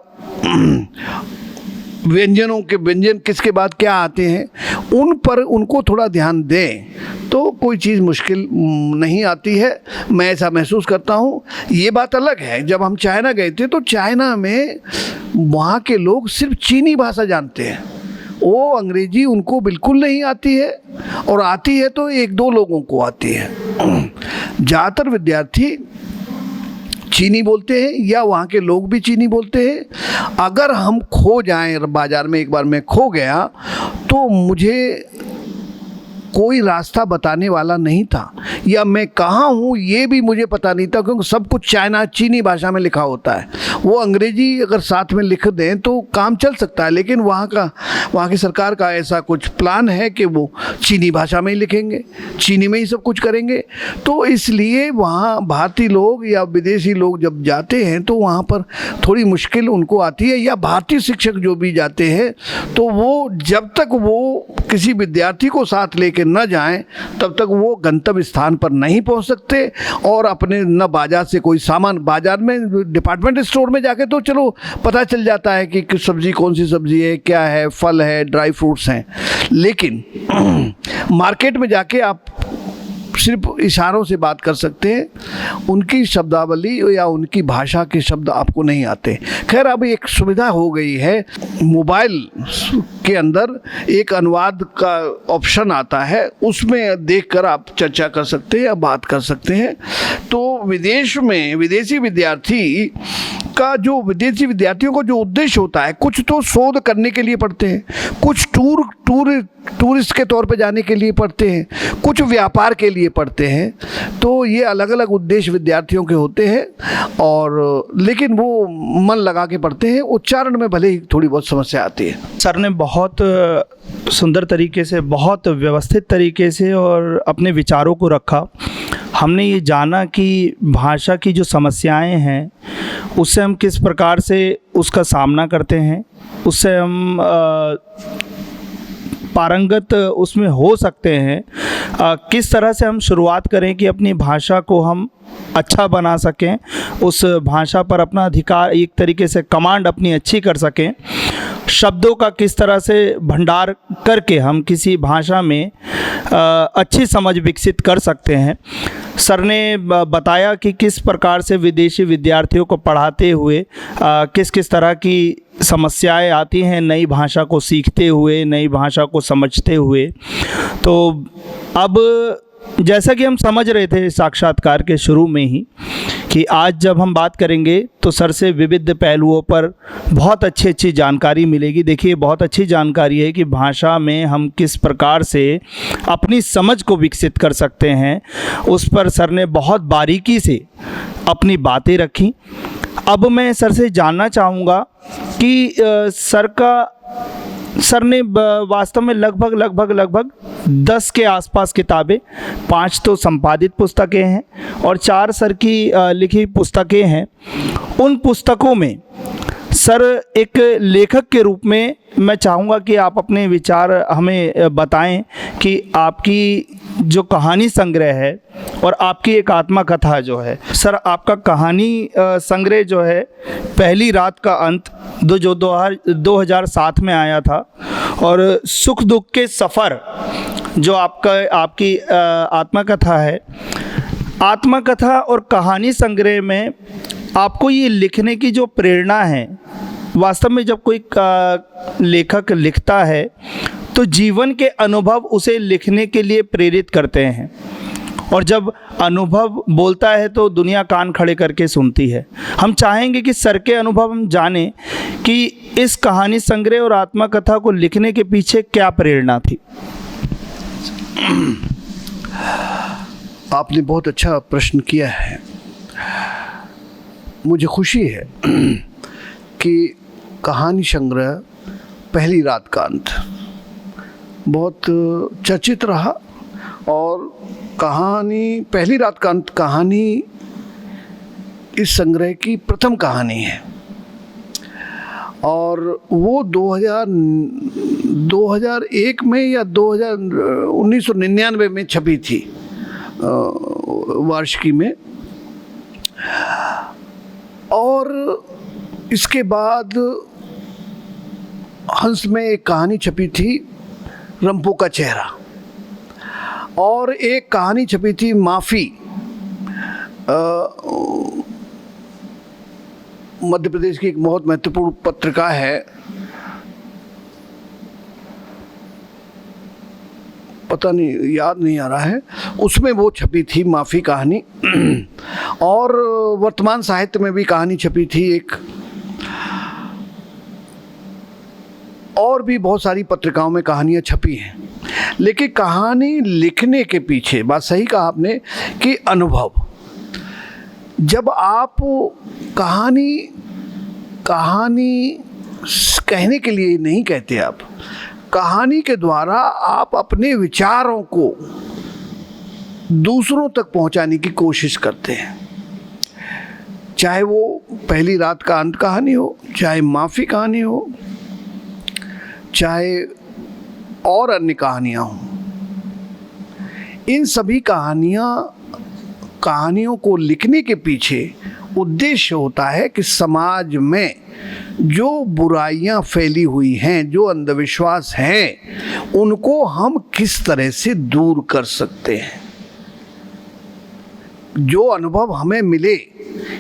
व्यंजन किसके बाद क्या आते हैं, उन पर उनको थोड़ा ध्यान दें तो कोई चीज़ मुश्किल नहीं आती है। मैं ऐसा महसूस करता हूँ। ये बात अलग है, जब हम चाइना गए थे तो चाइना में वहाँ के लोग सिर्फ चीनी भाषा जानते हैं, वो अंग्रेजी उनको बिल्कुल नहीं आती है, और आती है तो 1-2 लोगों को आती है। ज़्यादातर विद्यार्थी चीनी बोलते हैं, या वहाँ के लोग भी चीनी बोलते हैं। अगर हम खो जाएं बाज़ार में, एक बार मैं खो गया तो मुझे कोई रास्ता बताने वाला नहीं था, या मैं कहाँ हूँ ये भी मुझे पता नहीं था, क्योंकि सब कुछ चीनी भाषा में लिखा होता है। वो अंग्रेजी अगर साथ में लिख दें तो काम चल सकता है, लेकिन वहाँ की सरकार का ऐसा कुछ प्लान है कि वो चीनी भाषा में ही लिखेंगे, चीनी में ही सब कुछ करेंगे। तो इसलिए वहाँ भारतीय लोग या विदेशी लोग जब जाते हैं तो वहाँ पर थोड़ी मुश्किल उनको आती है, या भारतीय शिक्षक जो भी जाते हैं तो वो जब तक वो किसी विद्यार्थी को साथ लेकर लेके न जाएं तब तक वो गंतव्य स्थान पर नहीं पहुंच सकते। और अपने न बाजार से कोई सामान, बाजार में डिपार्टमेंट स्टोर में जाके तो चलो पता चल जाता है कि किस सब्जी, कौन सी सब्जी है, क्या है, फल है, ड्राई फ्रूट्स हैं, लेकिन मार्केट में जाके आप सिर्फ इशारों से बात कर सकते हैं, उनकी शब्दावली या उनकी भाषा के शब्द आपको नहीं आते। खैर, अब एक सुविधा हो गई है, मोबाइल के अंदर एक अनुवाद का ऑप्शन आता है, उसमें देखकर आप चर्चा कर सकते हैं या बात कर सकते हैं। तो विदेश में विदेशी विद्यार्थियों का जो उद्देश्य होता है, कुछ तो शोध करने के लिए पढ़ते हैं, कुछ टूरिस्ट के तौर पे जाने के लिए पढ़ते हैं, कुछ व्यापार के लिए पढ़ते हैं। तो ये अलग अलग उद्देश्य विद्यार्थियों के होते हैं, और लेकिन वो मन लगा के पढ़ते हैं। उच्चारण में भले ही थोड़ी बहुत समस्या आती है। सर ने बहुत सुंदर तरीके से, बहुत व्यवस्थित तरीके से और अपने विचारों को रखा। हमने ये जाना कि भाषा की जो समस्याएं हैं उससे हम किस प्रकार से उसका सामना करते हैं, उससे हम पारंगत उसमें हो सकते हैं। किस तरह से हम शुरुआत करें कि अपनी भाषा को हम अच्छा बना सकें, उस भाषा पर अपना अधिकार, एक तरीके से कमांड अपनी अच्छी कर सकें। शब्दों का किस तरह से भंडार करके हम किसी भाषा में अच्छी समझ विकसित कर सकते हैं। सर ने बताया कि किस प्रकार से विदेशी विद्यार्थियों को पढ़ाते हुए किस किस तरह की समस्याएं आती हैं नई भाषा को सीखते हुए, नई भाषा को समझते हुए। तो अब जैसा कि हम समझ रहे थे साक्षात्कार के शुरू में ही कि आज जब हम बात करेंगे तो सर से विविध पहलुओं पर बहुत अच्छी जानकारी मिलेगी। देखिए, बहुत अच्छी जानकारी है कि भाषा में हम किस प्रकार से अपनी समझ को विकसित कर सकते हैं, उस पर सर ने बहुत बारीकी से अपनी बातें रखी। अब मैं सर से जानना चाहूँगा कि सर ने वास्तव में लगभग 10 के आसपास किताबें, 5 तो संपादित पुस्तकें हैं और 4 सर की लिखी पुस्तकें हैं। उन पुस्तकों में सर एक लेखक के रूप में मैं चाहूँगा कि आप अपने विचार हमें बताएं कि आपकी जो कहानी संग्रह है और आपकी एक आत्मकथा जो है, सर आपका कहानी संग्रह जो है पहली रात का अंत जो 2007 में आया था, और सुख दुख के सफ़र जो आपकी आत्मकथा है। आत्मकथा और कहानी संग्रह में आपको ये लिखने की जो प्रेरणा है, वास्तव में जब कोई लेखक लिखता है तो जीवन के अनुभव उसे लिखने के लिए प्रेरित करते हैं, और जब अनुभव बोलता है तो दुनिया कान खड़े करके सुनती है। हम चाहेंगे कि सर के अनुभव हम जानें कि इस कहानी संग्रह और आत्मकथा को लिखने के पीछे क्या प्रेरणा थी। आपने बहुत अच्छा प्रश्न किया है। मुझे खुशी है कि कहानी संग्रह पहली रात का अंत बहुत चर्चित रहा, और कहानी पहली रात का अंत कहानी इस संग्रह की प्रथम कहानी है, और वो 2001 में या 1999 में छपी थी, वार्षिकी में। और इसके बाद हंस में एक कहानी छपी थी, रंपो का चेहरा, और एक कहानी छपी थी माफ़ी, मध्य प्रदेश की एक बहुत महत्वपूर्ण पत्रिका है, पता नहीं, याद नहीं आ रहा है, उसमें वो छपी थी माफ़ी कहानी। और वर्तमान साहित्य में भी कहानी छपी थी एक, और भी बहुत सारी पत्रिकाओं में कहानियाँ छपी हैं। लेकिन कहानी लिखने के पीछे, बात सही कहा आपने कि अनुभव, जब आप कहानी कहने के लिए नहीं कहते, आप कहानी के द्वारा आप अपने विचारों को दूसरों तक पहुंचाने की कोशिश करते हैं, चाहे वो पहली रात का अंत कहानी हो, चाहे माफ़ी कहानी हो, चाहे और अन्य कहानियाँ हों। इन सभी कहानियों को लिखने के पीछे उद्देश्य होता है कि समाज में जो बुराइयां फैली हुई हैं, जो अंधविश्वास हैं, उनको हम किस तरह से दूर कर सकते हैं। जो अनुभव हमें मिले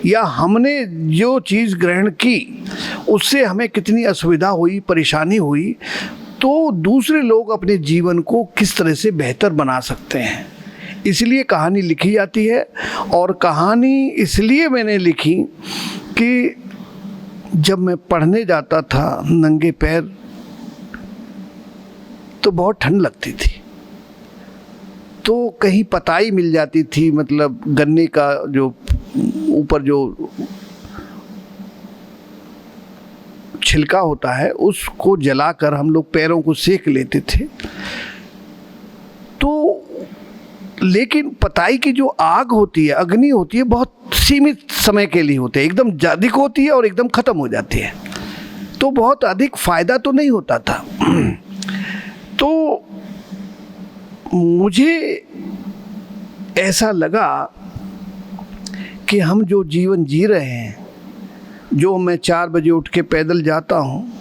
या हमने जो चीज़ ग्रहण की उससे हमें कितनी असुविधा हुई, परेशानी हुई, तो दूसरे लोग अपने जीवन को किस तरह से बेहतर बना सकते हैं, इसलिए कहानी लिखी जाती है। और कहानी इसलिए मैंने लिखी कि जब मैं पढ़ने जाता था नंगे पैर तो बहुत ठंड लगती थी, तो कहीं पताई मिल जाती थी, मतलब गन्ने का जो ऊपर जो छिलका होता है उसको जलाकर हम लोग पैरों को सेक लेते थे। तो लेकिन पताई की जो आग होती है, अग्नि होती है, बहुत सीमित समय के लिए होती है, एकदम अधिक होती है और एकदम ख़त्म हो जाती है, तो बहुत अधिक फायदा तो नहीं होता था। तो मुझे ऐसा लगा कि हम जो जीवन जी रहे हैं, जो मैं 4 बजे उठ के पैदल जाता हूँ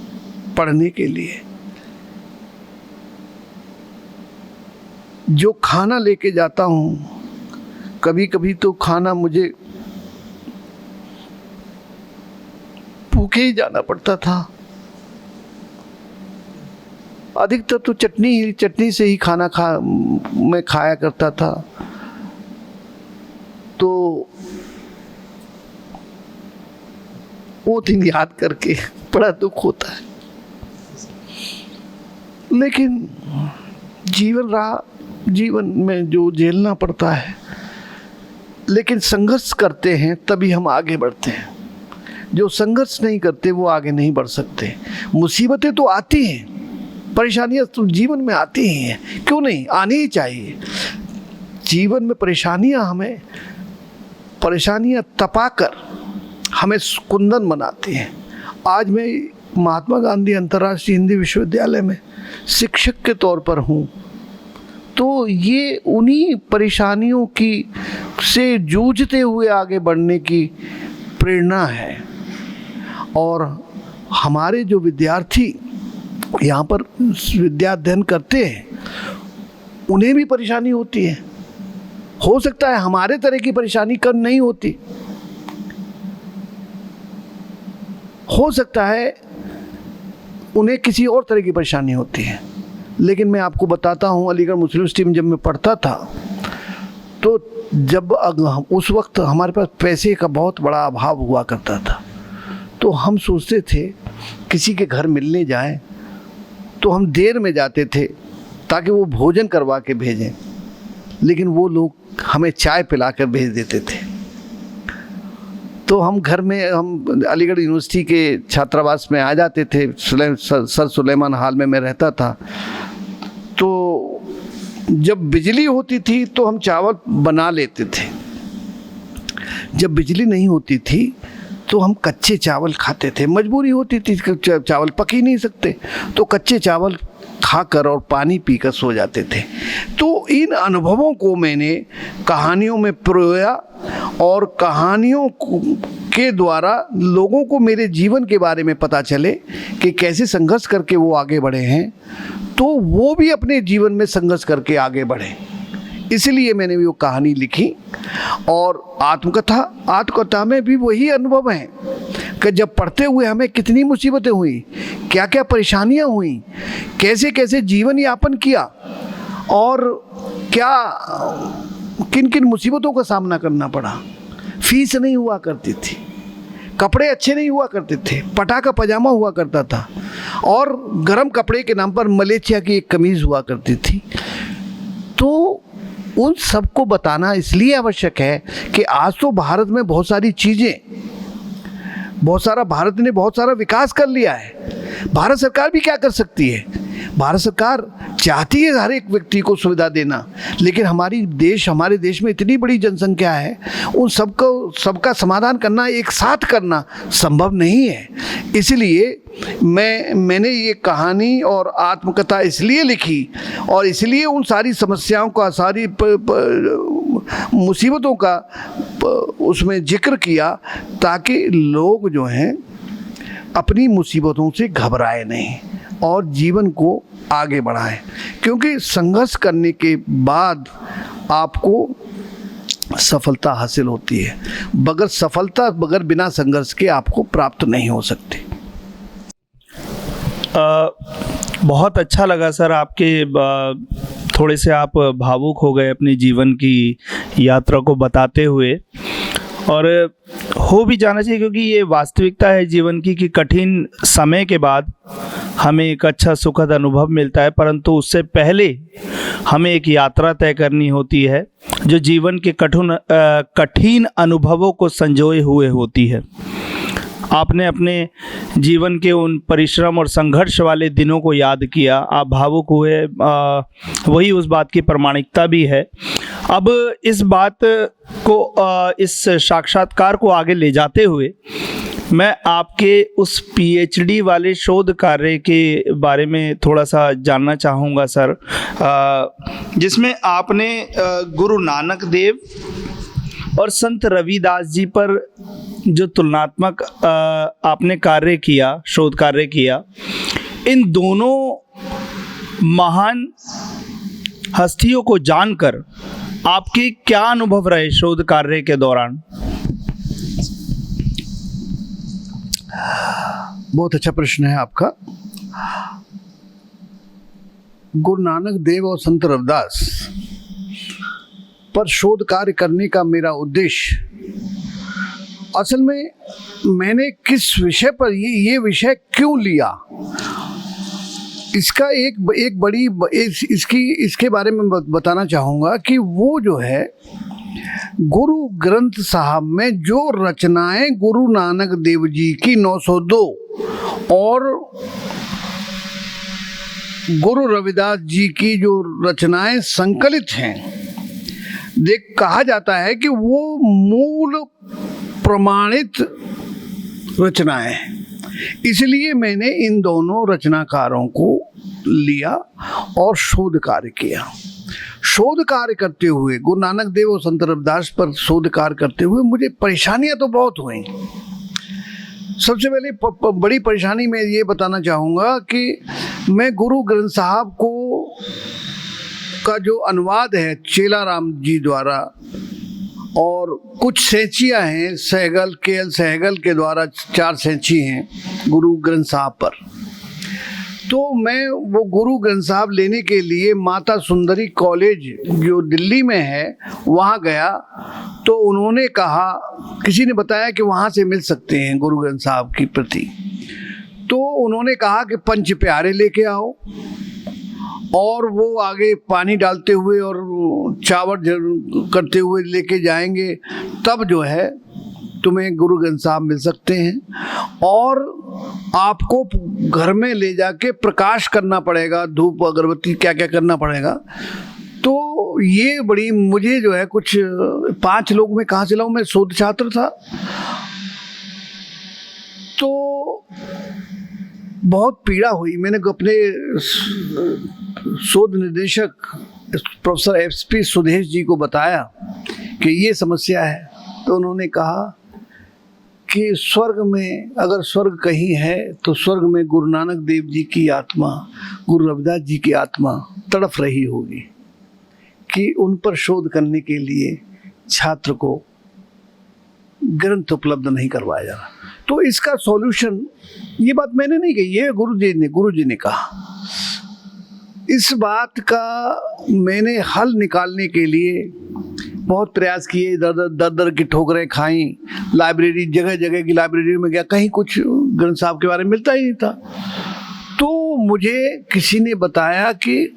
पढ़ने के लिए, जो खाना लेके जाता हूँ, कभी कभी तो खाना मुझे भूखे ही जाना पड़ता था, अधिकतर तो चटनी से ही खाना मैं खाया करता था। तो वो दिन याद करके बड़ा दुख होता है, लेकिन जीवन में जो झेलना पड़ता है, लेकिन संघर्ष करते हैं तभी हम आगे बढ़ते हैं। जो संघर्ष नहीं करते वो आगे नहीं बढ़ सकते। मुसीबतें तो आती हैं, परेशानियां तो जीवन में आती ही हैं, क्यों नहीं, आनी ही चाहिए। जीवन में परेशानियां तपाकर हमें कुंदन बनाती हैं। आज मैं महात्मा गांधी अंतर्राष्ट्रीय हिंदी विश्वविद्यालय में शिक्षक के तौर पर हूँ, तो ये उन्हीं परेशानियों से जूझते हुए आगे बढ़ने की प्रेरणा है। और हमारे जो विद्यार्थी यहाँ पर विद्या अध्ययन करते हैं, उन्हें भी परेशानी होती है। हो सकता है हमारे तरह की परेशानी कम नहीं होती, हो सकता है उन्हें किसी और तरह की परेशानी होती है। लेकिन मैं आपको बताता हूँ, अलीगढ़ मुस्लिम यूनिवर्सिटी में जब मैं पढ़ता था, तो जब उस वक्त हमारे पास पैसे का बहुत बड़ा अभाव हुआ करता था, तो हम सोचते थे किसी के घर मिलने जाएं तो हम देर में जाते थे ताकि वो भोजन करवा के भेजें, लेकिन वो लोग हमें चाय पिलाकर भेज देते थे। तो हम अलीगढ़ यूनिवर्सिटी के छात्रावास में आ जाते थे, सर सुलेमान हॉल में मैं रहता था। तो जब बिजली होती थी तो हम चावल बना लेते थे, जब बिजली नहीं होती थी तो हम कच्चे चावल खाते थे, मजबूरी होती थी, चावल पक ही नहीं सकते, तो कच्चे चावल खाकर और पानी पीकर सो जाते थे। तो इन अनुभवों को मैंने कहानियों में पिरोया और कहानियों के द्वारा लोगों को मेरे जीवन के बारे में पता चले कि कैसे संघर्ष करके वो आगे बढ़े हैं, तो वो भी अपने जीवन में संघर्ष करके आगे बढ़े। इसलिए मैंने वो कहानी लिखी। और आत्मकथा में भी वही अनुभव हैं कि जब पढ़ते हुए हमें कितनी मुसीबतें हुई, क्या क्या परेशानियां हुई, कैसे कैसे जीवन यापन किया और क्या किन किन मुसीबतों का सामना करना पड़ा। फीस नहीं हुआ करती थी, कपड़े अच्छे नहीं हुआ करते थे, पटाखा पजामा हुआ करता था और गर्म कपड़े के नाम पर मलेशिया की एक कमीज़ हुआ करती थी। तो उन सबको बताना इसलिए आवश्यक है कि आज तो भारत में बहुत सारी चीज़ें, भारत ने बहुत सारा विकास कर लिया है। भारत सरकार भी क्या कर सकती है? भारत सरकार चाहती है हर एक व्यक्ति को सुविधा देना, लेकिन हमारे देश में इतनी बड़ी जनसंख्या है, उन सबका समाधान करना, एक साथ करना संभव नहीं है। इसलिए मैंने ये कहानी और आत्मकथा इसलिए लिखी और इसलिए उन सारी समस्याओं का, सारी मुसीबतों का उसमें जिक्र किया, ताकि लोग जो हैं अपनी मुसीबतों से घबराए नहीं और जीवन को आगे बढ़ाएं, क्योंकि संघर्ष करने के बाद आपको सफलता हासिल होती है। बगैर बिना संघर्ष के आपको प्राप्त नहीं हो सकती। बहुत अच्छा लगा सर, आपके थोड़े से आप भावुक हो गए अपने जीवन की यात्रा को बताते हुए, और हो भी जाना चाहिए, क्योंकि ये वास्तविकता है जीवन की कि कठिन समय के बाद हमें एक अच्छा सुखद अनुभव मिलता है, परंतु उससे पहले हमें एक यात्रा तय करनी होती है जो जीवन के कठिन अनुभवों को संजोए हुए होती है। आपने अपने जीवन के उन परिश्रम और संघर्ष वाले दिनों को याद किया, आप भावुक हुए, वही उस बात की प्रामाणिकता भी है। अब इस बात को, इस साक्षात्कार को आगे ले जाते हुए मैं आपके उस पीएचडी वाले शोध कार्य के बारे में थोड़ा सा जानना चाहूँगा सर, जिसमें आपने गुरु नानक देव और संत रविदास जी पर जो तुलनात्मक आपने कार्य किया, शोध कार्य किया, इन दोनों महान हस्तियों को जानकर आपके क्या अनुभव रहे शोध कार्य के दौरान? बहुत अच्छा प्रश्न है आपका। गुरु नानक देव और संत रविदास पर शोध कार्य करने का मेरा उद्देश्य, असल में मैंने किस विषय पर ये विषय क्यों लिया, इसका एक बड़ी इसके बारे में बताना चाहूँगा कि वो जो है गुरु ग्रंथ साहब में जो रचनाएं गुरु नानक देव जी की 902 और गुरु रविदास जी की जो रचनाएं संकलित हैं, कहा जाता है कि वो मूल प्रमाणित रचनाएं हैं। इसलिए मैंने इन दोनों रचनाकारों को लिया और शोध कार्य किया। शोध कार्य करते हुए गुरु नानक देव और संत रविदास पर शोध कार्य करते हुए मुझे परेशानियां तो बहुत हुई। सबसे पहले बड़ी परेशानी मैं ये बताना चाहूँगा कि मैं गुरु ग्रंथ साहब का जो अनुवाद है चेला राम जी द्वारा, और कुछ सेंचियाँ हैं सहगल के.एल. सहगल के द्वारा 4 सेंची हैं गुरु ग्रंथ साहब पर, तो मैं वो गुरु ग्रंथ साहब लेने के लिए माता सुंदरी कॉलेज जो दिल्ली में है वहाँ गया, तो उन्होंने कहा, किसी ने बताया कि वहाँ से मिल सकते हैं गुरु ग्रंथ साहब की प्रति, तो उन्होंने कहा कि पंच प्यारे लेके आओ, और वो आगे पानी डालते हुए और चावट करते हुए लेके जाएंगे, तब जो है तुम्हें गुरु ग्रंथ साहब मिल सकते हैं। और आपको घर में ले जाके प्रकाश करना पड़ेगा, धूप अगरबत्ती क्या क्या करना पड़ेगा। तो ये बड़ी मुझे जो है कुछ 5 लोग में कहाँ से लाऊं, मैं शोध छात्र था, तो बहुत पीड़ा हुई। मैंने अपने शोध निदेशक प्रोफेसर एस.पी. सुदेश जी को बताया कि ये समस्या है, तो उन्होंने कहा कि स्वर्ग में, अगर स्वर्ग कहीं है तो स्वर्ग में गुरु नानक देव जी की आत्मा, गुरु रविदास जी की आत्मा तड़प रही होगी कि उन पर शोध करने के लिए छात्र को ग्रंथ उपलब्ध नहीं करवाया जा रहा। तो इसका सॉल्यूशन, ये बात मैंने नहीं कही, ये गुरु जी ने कहा। इस बात का मैंने हल निकालने के लिए बहुत प्रयास किए, दर की ठोकरें खाई, लाइब्रेरी, जगह जगह की लाइब्रेरी में गया, कहीं कुछ ग्रंथ साहब के बारे में मिलता ही नहीं था। तो मुझे किसी ने बताया कि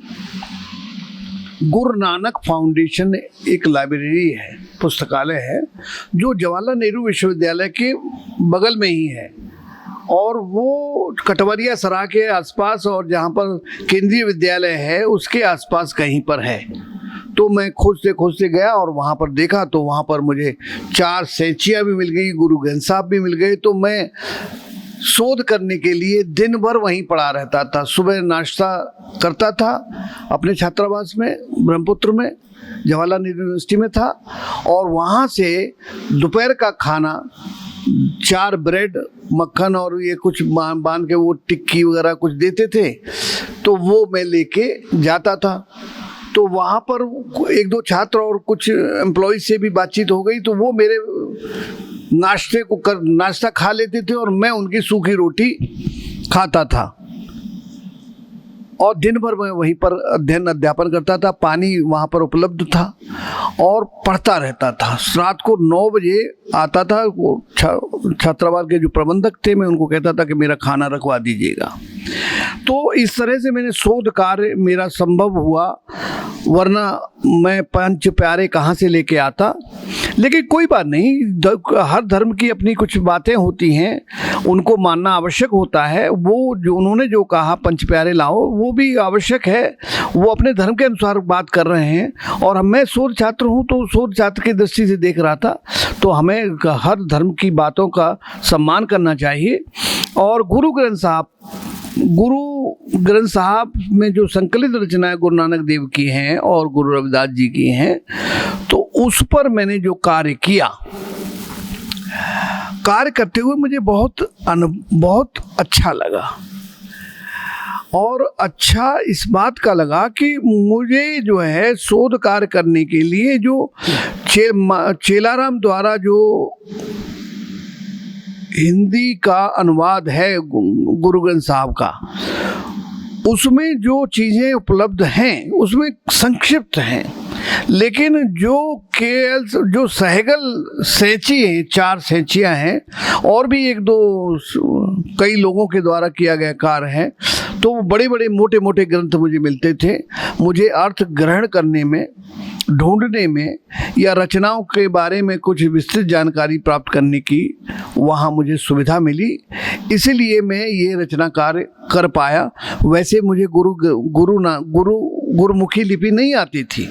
गुरु नानक फाउंडेशन एक लाइब्रेरी है, पुस्तकालय है, जो जवाहरलाल नेहरू विश्वविद्यालय के बगल में ही है, और वो कटवरिया सराय के आसपास और जहाँ पर केंद्रीय विद्यालय है उसके आसपास कहीं पर है। तो मैं खोजते खोजते गया और वहाँ पर देखा तो वहाँ पर मुझे 4 सेंचियाँ भी मिल गई, गुरु ग्रंथ साहब भी मिल गए। तो मैं शोध करने के लिए दिन भर वहीं पड़ा रहता था। सुबह नाश्ता करता था अपने छात्रावास में, ब्रह्मपुत्र में, जवाहरलाल नेहरू यूनिवर्सिटी में था, और वहाँ से दोपहर का खाना 4 ब्रेड, मक्खन और ये कुछ बांध के वो टिक्की वगैरह कुछ देते थे, तो वो मैं लेके जाता था। तो वहाँ पर 1-2 छात्र और कुछ एम्प्लॉय से भी बातचीत हो गई, तो वो मेरे नाश्ता खा लेते थे और मैं उनकी सूखी रोटी खाता था। और दिन भर मैं वहीं पर अध्ययन अध्यापन करता था। पानी वहाँ पर उपलब्ध था और पढ़ता रहता था। रात को 9 बजे आता था। वो छात्रावास के जो प्रबंधक थे, मैं उनको कहता था कि मेरा खाना रखवा दीजिएगा। तो इस तरह से मैंने शोध कार्य मेरा संभव हुआ, वरना मैं 5 प्यारे कहाँ से लेके आता। लेकिन कोई बात नहीं, हर धर्म की अपनी कुछ बातें होती हैं, उनको मानना आवश्यक होता है। वो जो उन्होंने जो कहा 5 प्यारे लाओ, वो भी आवश्यक है। वो अपने धर्म के अनुसार बात कर रहे हैं और मैं शोध छात्र हूँ, तो शोध छात्र की दृष्टि से देख रहा था। तो हमें हर धर्म की बातों का सम्मान करना चाहिए। और गुरु ग्रंथ साहब में जो संकलित रचनाएं गुरु नानक देव की हैं और गुरु रविदास जी की हैं, तो उस पर मैंने जो कार्य किया, कार्य करते हुए मुझे बहुत अच्छा लगा। और अच्छा इस बात का लगा कि मुझे जो है शोध कार्य करने के लिए जो चेलाराम द्वारा जो हिंदी का अनुवाद है गुरु ग्रंथ साहब का, उसमें जो चीज़ें उपलब्ध हैं उसमें संक्षिप्त हैं, लेकिन जो सहगल सेंची हैं, 4 सेंचियाँ हैं, और भी 1-2 कई लोगों के द्वारा किया गया कार्य है। तो वो बड़े बड़े मोटे मोटे ग्रंथ मुझे मिलते थे। मुझे अर्थ ग्रहण करने में, ढूंढने में या रचनाओं के बारे में कुछ विस्तृत जानकारी प्राप्त करने की वहाँ मुझे सुविधा मिली, इसीलिए मैं ये रचना कार्य कर पाया। वैसे मुझे गुरुमुखी लिपि नहीं आती थी।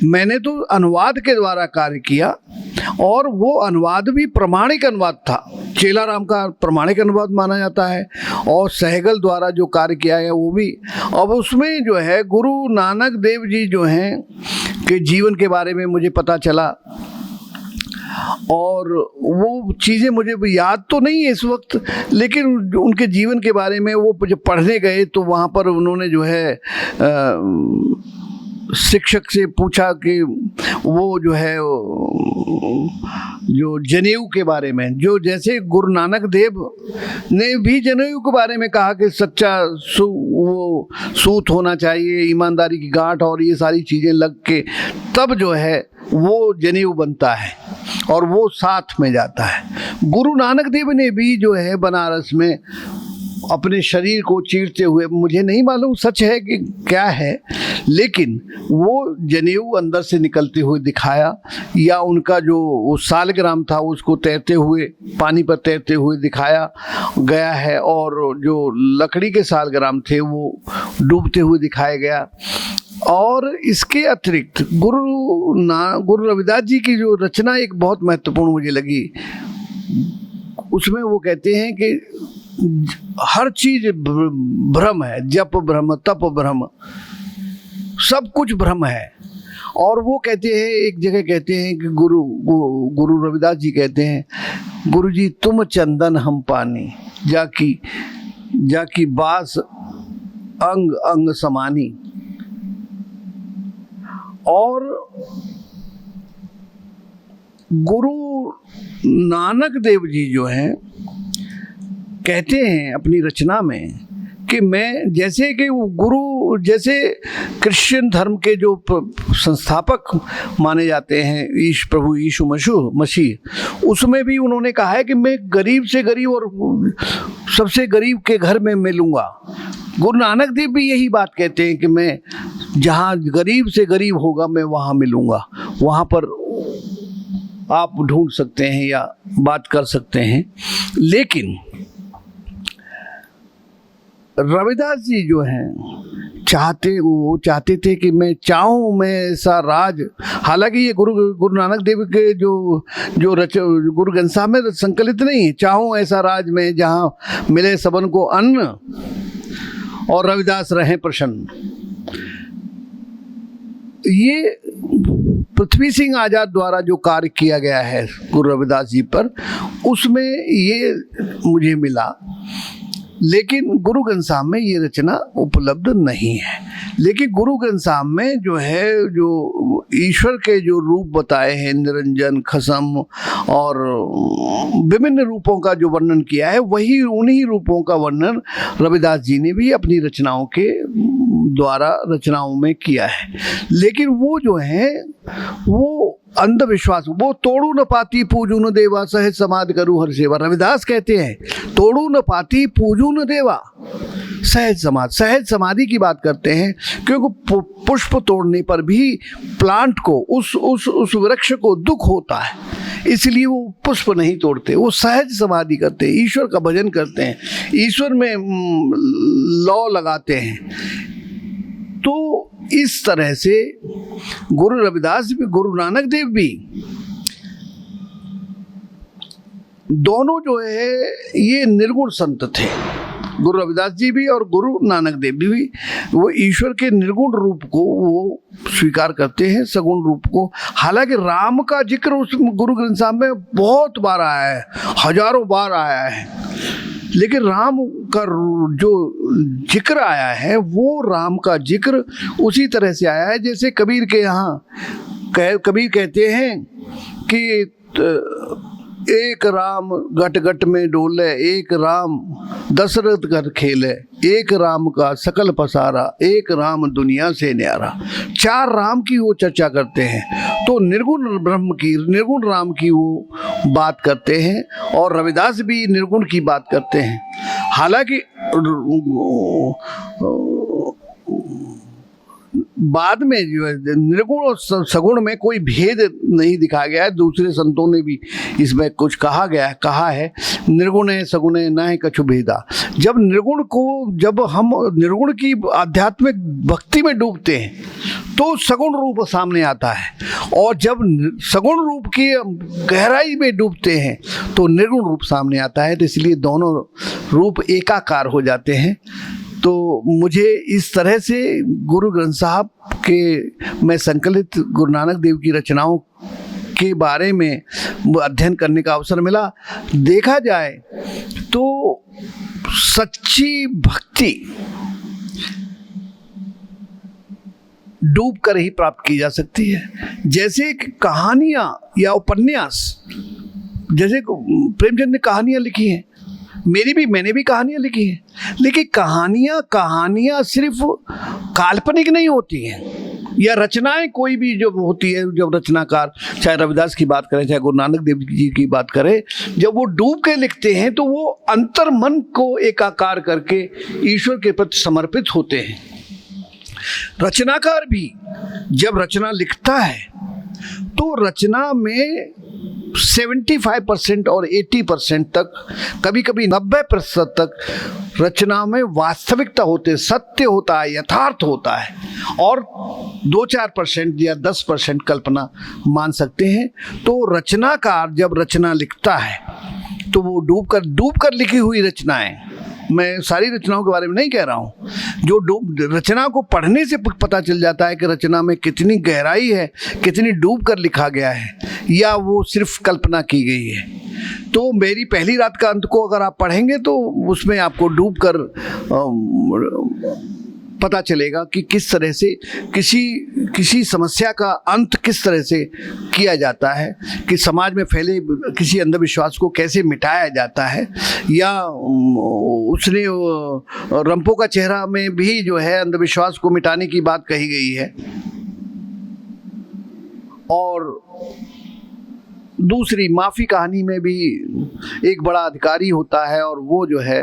मैंने तो अनुवाद के द्वारा कार्य किया, और वो अनुवाद भी प्रमाणिक अनुवाद था। चेलाराम का प्रमाणिक अनुवाद माना जाता है, और सहगल द्वारा जो कार्य किया है वो भी। अब उसमें जो है गुरु नानक देव जी जो हैं के जीवन के बारे में मुझे पता चला, और वो चीज़ें मुझे याद तो नहीं है इस वक्त, लेकिन उनके जीवन के बारे में वो जब पढ़ने गए तो वहाँ पर उन्होंने जो है शिक्षक से पूछा कि वो जो है जो जनेऊ के बारे में, जो जैसे गुरु नानक देव ने भी जनेऊ के बारे में कहा कि सच्चा वो सूत होना चाहिए, ईमानदारी की गांठ और ये सारी चीज़ें लग के तब जो है वो जनेऊ बनता है और वो साथ में जाता है। गुरु नानक देव ने भी जो है बनारस में अपने शरीर को चीरते हुए, मुझे नहीं मालूम सच है कि क्या है, लेकिन वो जनेऊ अंदर से निकलते हुए दिखाया, या उनका जो वो सालग्राम था उसको तैरते हुए, पानी पर तैरते हुए दिखाया गया है, और जो लकड़ी के सालग्राम थे वो डूबते हुए दिखाया गया। और इसके अतिरिक्त गुरु रविदास जी की जो रचना एक बहुत महत्वपूर्ण मुझे लगी, उसमें वो कहते हैं कि हर चीज भ्रम है, जप भ्रम, तप भ्रम, सब कुछ भ्रम है। और वो कहते हैं, एक जगह कहते हैं कि गुरु रविदास जी कहते हैं, गुरु जी तुम चंदन हम पानी, जाकी बास अंग अंग समानी। और गुरु नानक देव जी जो हैं कहते हैं अपनी रचना में कि मैं जैसे कि गुरु, जैसे क्रिश्चियन धर्म के जो संस्थापक माने जाते हैं प्रभु यीशु मसीह, उसमें भी उन्होंने कहा है कि मैं गरीब से गरीब और सबसे गरीब के घर में मिलूंगा। गुरु नानक देव भी यही बात कहते हैं कि मैं जहाँ गरीब से गरीब होगा मैं वहाँ मिलूंगा, वहाँ पर आप ढूंढ सकते हैं या बात कर सकते हैं। लेकिन रविदास जी जो हैं चाहते थे कि मैं चाहूँ मैं ऐसा राज, हालांकि ये गुरु नानक देव के जो गुरु ग्रंथ साहब में संकलित नहीं है, चाहूँ ऐसा राज में जहाँ मिले सबन को अन्न और रविदास रहें प्रसन्न। ये पृथ्वी सिंह आजाद द्वारा जो कार्य किया गया है गुरु रविदास जी पर, उसमें ये मुझे मिला। लेकिन गुरु ग्रंथ साहब में ये रचना उपलब्ध नहीं है। लेकिन गुरु ग्रंथ साहब में जो है, जो ईश्वर के जो रूप बताए हैं, निरंजन, खसम और विभिन्न रूपों का जो वर्णन किया है, वही उन्हीं रूपों का वर्णन रविदास जी ने भी अपनी रचनाओं के द्वारा रचनाओं में किया है। लेकिन वो जो है वो अंधविश्वास, वो तोड़ू न पाती पूजू न देवा, सहज समाधि करूँ हर सेवा। रविदास कहते हैं तोड़ू न पाती पूजू न देवा, सहज समाधि की बात करते हैं, क्योंकि पुष्प तोड़ने पर भी प्लांट को, उस वृक्ष को दुख होता है, इसलिए वो पुष्प नहीं तोड़ते, वो सहज समाधि करते हैं, ईश्वर का भजन करते हैं, ईश्वर में लौ लगाते हैं। तो इस तरह से गुरु रविदास भी, गुरु नानक देव भी, दोनों जो है ये निर्गुण संत थे। गुरु रविदास जी भी और गुरु नानक देव भी वो ईश्वर के निर्गुण रूप को वो स्वीकार करते हैं, सगुण रूप को। हालांकि राम का जिक्र उस गुरु ग्रंथ साहब में बहुत बार आया है, हजारों बार आया है, लेकिन राम का जो जिक्र आया है वो राम का जिक्र उसी तरह से आया है जैसे कबीर के यहाँ कबीर कहते हैं कि एक राम घट घट में डोले, एक राम दशरथ घर खेले, एक राम का सकल पसारा, एक राम दुनिया से न्यारा। चार राम की वो चर्चा करते हैं। तो निर्गुण ब्रह्म की, निर्गुण राम की वो बात करते हैं और रविदास भी निर्गुण की बात करते हैं। हालांकि बाद में जो है निर्गुण और सगुण में कोई भेद नहीं दिखाया गया है। दूसरे संतों ने भी इसमें कुछ कहा है निर्गुण है सगुण है ना है कछु भेदा। जब हम निर्गुण की आध्यात्मिक भक्ति में डूबते हैं तो सगुण रूप सामने आता है, और जब सगुण रूप की गहराई में डूबते हैं तो निर्गुण रूप सामने आता है। तो इसलिए दोनों रूप एकाकार हो जाते हैं। तो मुझे इस तरह से गुरु ग्रंथ साहब के में संकलित गुरु नानक देव की रचनाओं के बारे में अध्ययन करने का अवसर मिला। देखा जाए तो सच्ची भक्ति डूब कर ही प्राप्त की जा सकती है। जैसे कहानियाँ या उपन्यास, जैसे प्रेमचंद ने कहानियाँ लिखी हैं, मैंने भी कहानियाँ लिखी हैं, लेकिन कहानियाँ सिर्फ काल्पनिक नहीं होती हैं, या रचनाएं कोई भी जब होती है, जब रचनाकार चाहे रविदास की बात करें चाहे गुरु नानक देव जी की बात करें, जब वो डूब के लिखते हैं तो वो अंतर मन को एकाकार करके ईश्वर के प्रति समर्पित होते हैं। रचनाकार भी जब रचना लिखता है तो रचना में 75% और 80% तक, कभी कभी 90% तक रचना में वास्तविकता होते, सत्य होता है, यथार्थ होता है, और 2-4% या 10% कल्पना मान सकते हैं। तो रचनाकार जब रचना लिखता है तो वो डूब कर लिखी हुई रचनाएं, मैं सारी रचनाओं के बारे में नहीं कह रहा हूँ, जो रचना को पढ़ने से पता चल जाता है कि रचना में कितनी गहराई है, कितनी डूब कर लिखा गया है, या वो सिर्फ कल्पना की गई है। तो मेरी पहली रात का अंत को अगर आप पढ़ेंगे तो उसमें आपको डूब कर पता चलेगा कि किस तरह से किसी समस्या का अंत किस तरह से किया जाता है, कि समाज में फैले किसी अंधविश्वास को कैसे मिटाया जाता है। या उसने रंपो का चेहरा में भी जो है अंधविश्वास को मिटाने की बात कही गई है। और दूसरी माफ़ी कहानी में भी एक बड़ा अधिकारी होता है और वो जो है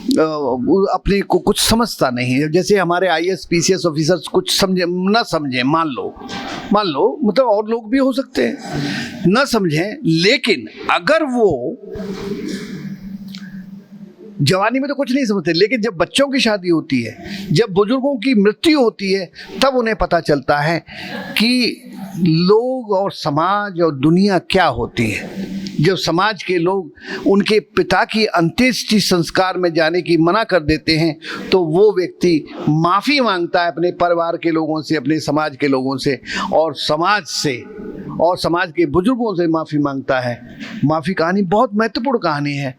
वो अपने को कुछ समझता नहीं है। जैसे हमारे IAS PCS ऑफिसर्स कुछ समझे ना समझें, मान लो मतलब और लोग भी हो सकते हैं ना समझें, लेकिन अगर वो जवानी में तो कुछ नहीं समझते, लेकिन जब बच्चों की शादी होती है, जब बुजुर्गों की मृत्यु होती है, तब उन्हें पता चलता है कि लोग और समाज और दुनिया क्या होती है। जब समाज के लोग उनके पिता की अंत्येष्टि संस्कार में जाने की मना कर देते हैं, तो वो व्यक्ति माफ़ी मांगता है अपने परिवार के लोगों से, अपने समाज के लोगों से और समाज से और समाज के बुजुर्गों से माफ़ी मांगता है। माफ़ी कहानी बहुत महत्वपूर्ण कहानी है।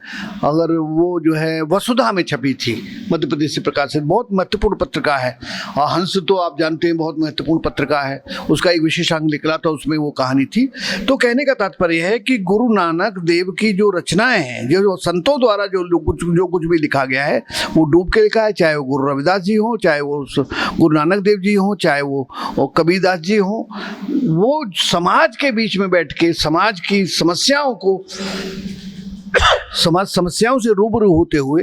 अगर वो जो है वसुधा में छपी थी, मध्य प्रदेश से प्रकाशित, बहुत महत्वपूर्ण पत्रिका है। और हंस तो आप जानते हैं बहुत महत्वपूर्ण पत्रिका है, उसका एक विशेषांक निकला था, उसमें वो कहानी थी। तो कहने का तात्पर्य है कि गुरु नानक देव की जो रचनाएं हैं, जो संतों द्वारा जो कुछ भी लिखा गया है, वो डूब के लिखा है, चाहे वो गुरु रविदास जी हों, चाहे वो गुरु नानक देव जी हों, चाहे वो कबीरदास जी हों। वो समाज के बीच में बैठ के समाज की समस्याओं को समाज समस्याओं से रूबरू होते हुए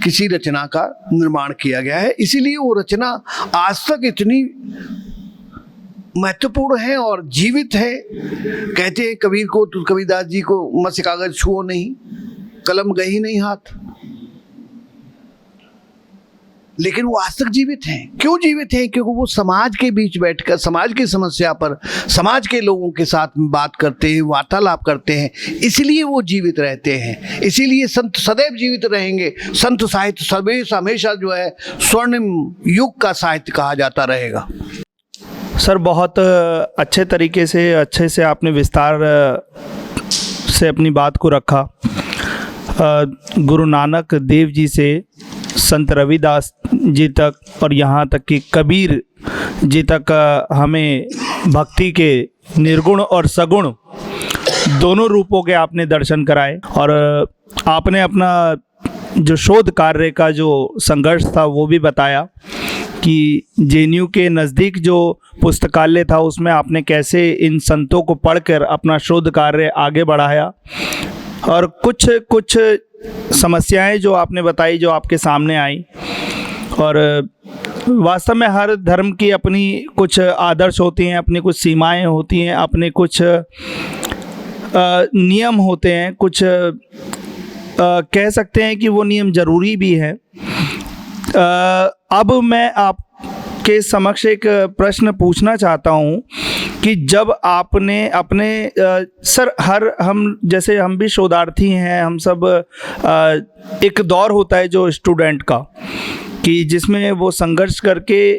किसी रचना का निर्माण किया गया है। इसीलिए वो रचना आज तक इतनी महत्वपूर्ण है और जीवित है। कहते हैं कबीर को, तो कबीरदास जी को, मत से कागज छुओ नहीं, कलम गई नहीं हाथ, लेकिन वो आज तक जीवित हैं। क्यों जीवित हैं? क्योंकि वो समाज के बीच बैठकर समाज की समस्या पर समाज के लोगों के साथ बात करते हैं, वार्तालाप करते हैं, इसलिए वो जीवित रहते हैं। इसीलिए संत सदैव जीवित रहेंगे। संत साहित्य हमेशा जो है स्वर्णिम युग का साहित्य कहा जाता रहेगा। सर, बहुत अच्छे तरीके से अच्छे से आपने विस्तार से अपनी बात को रखा। गुरु नानक देव जी से संत रविदास जी तक और यहाँ तक कि कबीर जी तक हमें भक्ति के निर्गुण और सगुण दोनों रूपों के आपने दर्शन कराए। और आपने अपना जो शोध कार्य का जो संघर्ष था वो भी बताया कि JNU के नज़दीक जो पुस्तकालय था उसमें आपने कैसे इन संतों को पढ़कर अपना शोध कार्य आगे बढ़ाया। और कुछ समस्याएं जो आपने बताई जो आपके सामने आई। और वास्तव में हर धर्म की अपनी कुछ आदर्श होती हैं, अपनी कुछ सीमाएं होती हैं, अपने कुछ नियम होते हैं, कुछ कह सकते हैं कि वो नियम ज़रूरी भी हैं। अब मैं आपके समक्ष एक प्रश्न पूछना चाहता हूँ कि जब आपने अपने सर हम जैसे हम भी शोधार्थी हैं, हम सब एक दौर होता है जो स्टूडेंट का कि जिसमें वो संघर्ष करके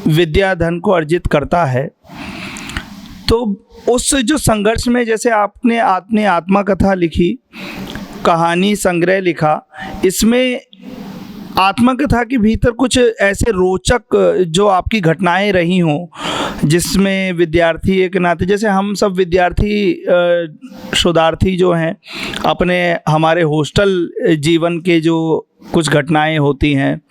विद्या धन को अर्जित करता है। तो उस जो संघर्ष में जैसे आपने आत्मकथा लिखी, कहानी संग्रह लिखा, इसमें आत्मकथा के भीतर कुछ ऐसे रोचक जो आपकी घटनाएं रही हों जिसमें विद्यार्थी एक नाते, जैसे हम सब विद्यार्थी शोधार्थी जो हैं अपने हमारे हॉस्टल जीवन के जो कुछ घटनाएं होती हैं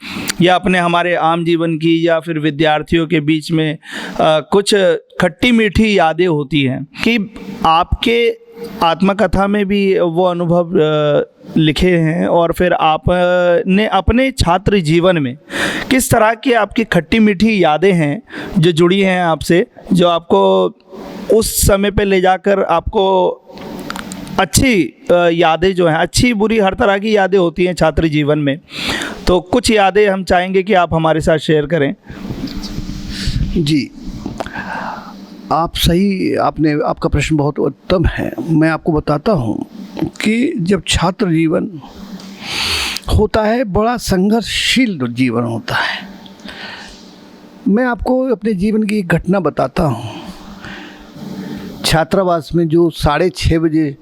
या अपने हमारे आम जीवन की या फिर विद्यार्थियों के बीच में कुछ खट्टी मीठी यादें होती हैं कि आपके आत्मकथा में भी वो अनुभव लिखे हैं। और फिर आपने अपने छात्र जीवन में किस तरह की आपकी खट्टी मीठी यादें हैं जो जुड़ी हैं आपसे, जो आपको उस समय पे ले जाकर आपको अच्छी यादें जो हैं, अच्छी बुरी हर तरह की यादें होती हैं छात्र जीवन में, तो कुछ यादें हम चाहेंगे कि आप हमारे साथ शेयर करें। जी, आपका प्रश्न बहुत उत्तम है। मैं आपको बताता हूँ कि जब छात्र जीवन होता है बड़ा संघर्षशील जीवन होता है। मैं आपको अपने जीवन की एक घटना बताता हूँ। छात्रावास में जो 6:30 बजे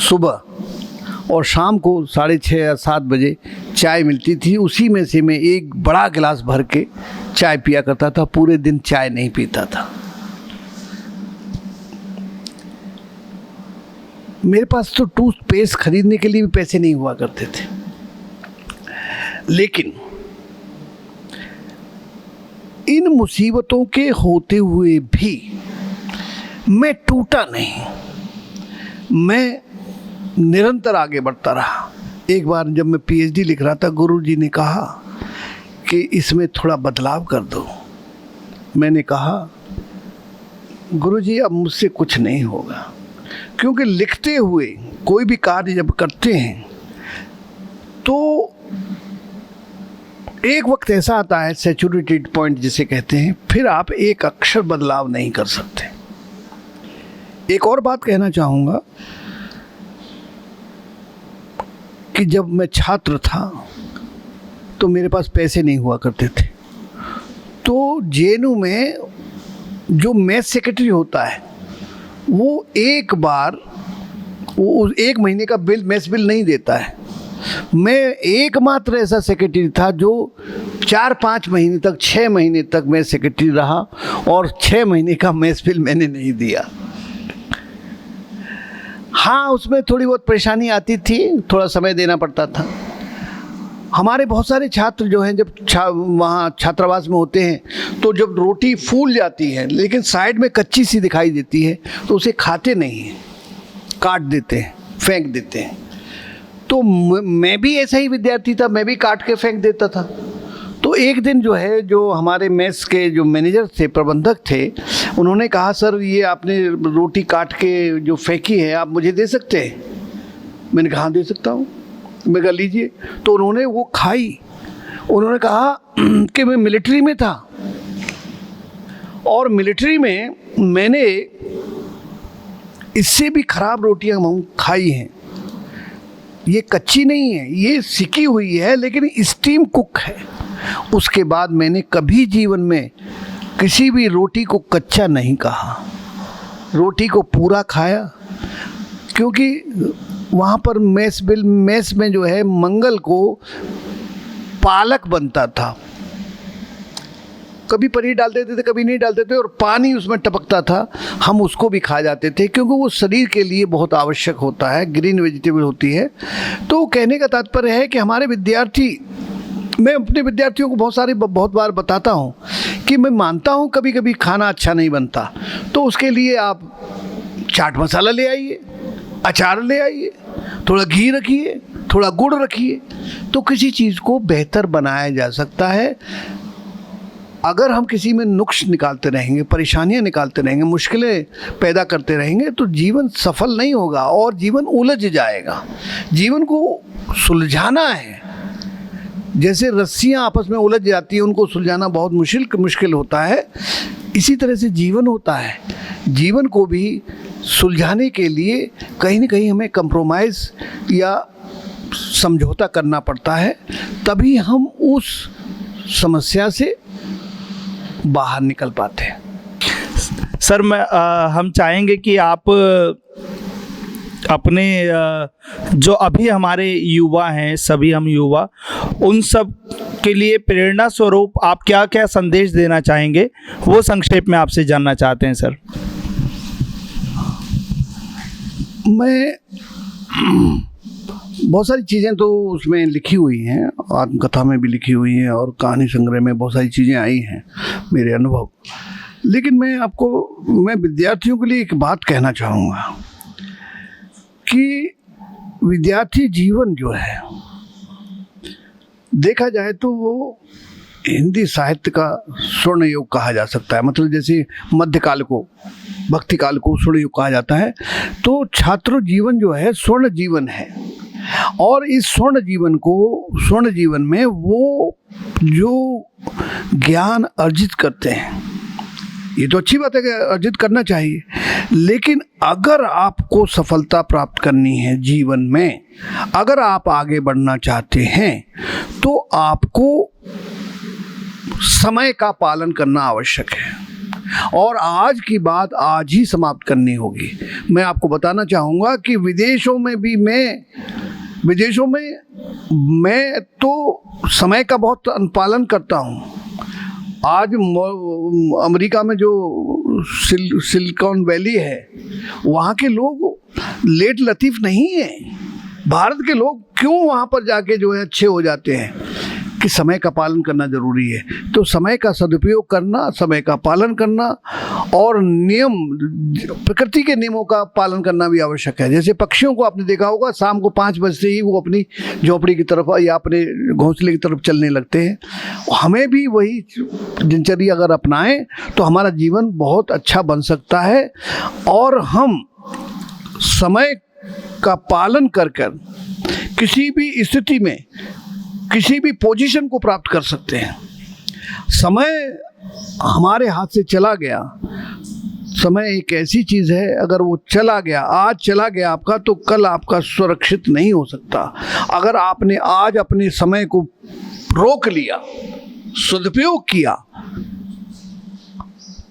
सुबह और शाम को 6:30 या 7 बजे चाय मिलती थी, उसी में से मैं एक बड़ा गिलास भर के चाय पिया करता था। पूरे दिन चाय नहीं पीता था। मेरे पास तो टूथपेस्ट खरीदने के लिए भी पैसे नहीं हुआ करते थे, लेकिन इन मुसीबतों के होते हुए भी मैं टूटा नहीं। मैं निरंतर आगे बढ़ता रहा। एक बार जब मैं पीएचडी लिख रहा था, गुरुजी ने कहा कि इसमें थोड़ा बदलाव कर दो। मैंने कहा गुरुजी अब मुझसे कुछ नहीं होगा, क्योंकि लिखते हुए कोई भी कार्य जब करते हैं तो एक वक्त ऐसा आता है, सैचुरेटेड पॉइंट जिसे कहते हैं, फिर आप एक अक्षर बदलाव नहीं कर सकते। एक और बात कहना चाहूँगा कि जब मैं छात्र था तो मेरे पास पैसे नहीं हुआ करते थे, तो जेएनयू में जो मेस सेक्रेटरी होता है वो एक महीने का बिल, मेस बिल नहीं देता है। मैं एकमात्र ऐसा सेक्रेटरी था जो 4-5 महीने तक, 6 महीने तक मैं सेक्रेटरी रहा और 6 महीने का मेस बिल मैंने नहीं दिया। हाँ, उसमें थोड़ी बहुत परेशानी आती थी, थोड़ा समय देना पड़ता था। हमारे बहुत सारे छात्र जो हैं जब वहाँ छात्रावास में होते हैं तो जब रोटी फूल जाती है लेकिन साइड में कच्ची सी दिखाई देती है तो उसे खाते नहीं हैं, काट देते हैं, फेंक देते हैं। तो मैं भी ऐसा ही विद्यार्थी था, मैं भी काट के फेंक देता था। तो एक दिन जो है, जो हमारे मेस के जो मैनेजर थे, प्रबंधक थे, उन्होंने कहा सर ये आपने रोटी काट के जो फेंकी है आप मुझे दे सकते हैं? मैंने कहा हाँ दे सकता हूँ। मैं कहा लीजिए। तो उन्होंने वो खाई। उन्होंने कहा कि मैं मिलिट्री में था और मिलिट्री में मैंने इससे भी खराब रोटियां खाई हैं, ये कच्ची नहीं है, ये सिकी हुई है लेकिन स्टीम कुक है। उसके बाद मैंने कभी जीवन में किसी भी रोटी को कच्चा नहीं कहा, रोटी को पूरा खाया। क्योंकि वहाँ पर मेस में जो है मंगल को पालक बनता था, कभी पनीर डाल देते थे, कभी नहीं डालते थे, और पानी उसमें टपकता था, हम उसको भी खा जाते थे क्योंकि वो शरीर के लिए बहुत आवश्यक होता है, ग्रीन वेजिटेबल होती है। तो कहने का तात्पर्य है कि हमारे विद्यार्थी, मैं अपने विद्यार्थियों को बहुत बार बताता हूँ कि मैं मानता हूँ कभी कभी खाना अच्छा नहीं बनता, तो उसके लिए आप चाट मसाला ले आइए, अचार ले आइए, थोड़ा घी रखिए, थोड़ा गुड़ रखिए, तो किसी चीज़ को बेहतर बनाया जा सकता है। अगर हम किसी में नुक्स निकालते रहेंगे, परेशानियां निकालते रहेंगे, मुश्किलें पैदा करते रहेंगे तो जीवन सफल नहीं होगा और जीवन उलझ जाएगा। जीवन को सुलझाना है। जैसे रस्सियां आपस में उलझ जाती हैं, उनको सुलझाना बहुत मुश्किल होता है, इसी तरह से जीवन होता है। जीवन को भी सुलझाने के लिए कहीं ना कहीं हमें कंप्रोमाइज़ या समझौता करना पड़ता है, तभी हम उस समस्या से बाहर निकल पाते हैं। सर हम चाहेंगे कि आप अपने जो अभी हमारे युवा हैं, सभी हम युवा, उन सब के लिए प्रेरणा स्वरूप आप क्या क्या संदेश देना चाहेंगे, वो संक्षेप में आपसे जानना चाहते हैं सर। मैं बहुत सारी चीज़ें तो उसमें लिखी हुई हैं, आत्मकथा में भी लिखी हुई हैं और कहानी संग्रह में बहुत सारी चीज़ें आई हैं, मेरे अनुभव। लेकिन मैं विद्यार्थियों के लिए एक बात कहना चाहूँगा कि विद्यार्थी जीवन जो है, देखा जाए तो वो हिंदी साहित्य का स्वर्ण युग कहा जा सकता है। मतलब जैसे मध्यकाल को, भक्ति काल को स्वर्ण युग कहा जाता है, तो छात्र जीवन जो है स्वर्ण जीवन है। और इस स्वर्ण जीवन में वो जो ज्ञान अर्जित करते हैं, ये तो अच्छी बात है कि अर्जित करना चाहिए, लेकिन अगर आपको सफलता प्राप्त करनी है जीवन में, अगर आप आगे बढ़ना चाहते हैं, तो आपको समय का पालन करना आवश्यक है। और आज की बात आज ही समाप्त करनी होगी। मैं आपको बताना चाहूँगा कि विदेशों में मैं तो समय का बहुत अनुपालन करता हूँ। आज अमेरिका में जो सिलिकॉन वैली है, वहाँ के लोग लेट लतीफ़ नहीं हैं। भारत के लोग क्यों वहाँ पर जाके जो है अच्छे हो जाते हैं कि समय का पालन करना ज़रूरी है। तो समय का सदुपयोग करना, समय का पालन करना और नियम, प्रकृति के नियमों का पालन करना भी आवश्यक है। जैसे पक्षियों को आपने देखा होगा, शाम को 5 बजते ही वो अपनी झोपड़ी की तरफ या अपने घोंसले की तरफ चलने लगते हैं। हमें भी वही दिनचर्या अगर अपनाएं तो हमारा जीवन बहुत अच्छा बन सकता है और हम समय का पालन कर किसी भी स्थिति में किसी भी पोजीशन को प्राप्त कर सकते हैं। समय हमारे हाथ से चला गया, समय एक ऐसी चीज़ है, अगर वो चला गया, आज चला गया आपका, तो कल आपका सुरक्षित नहीं हो सकता। अगर आपने आज अपने समय को रोक लिया, सदुपयोग किया,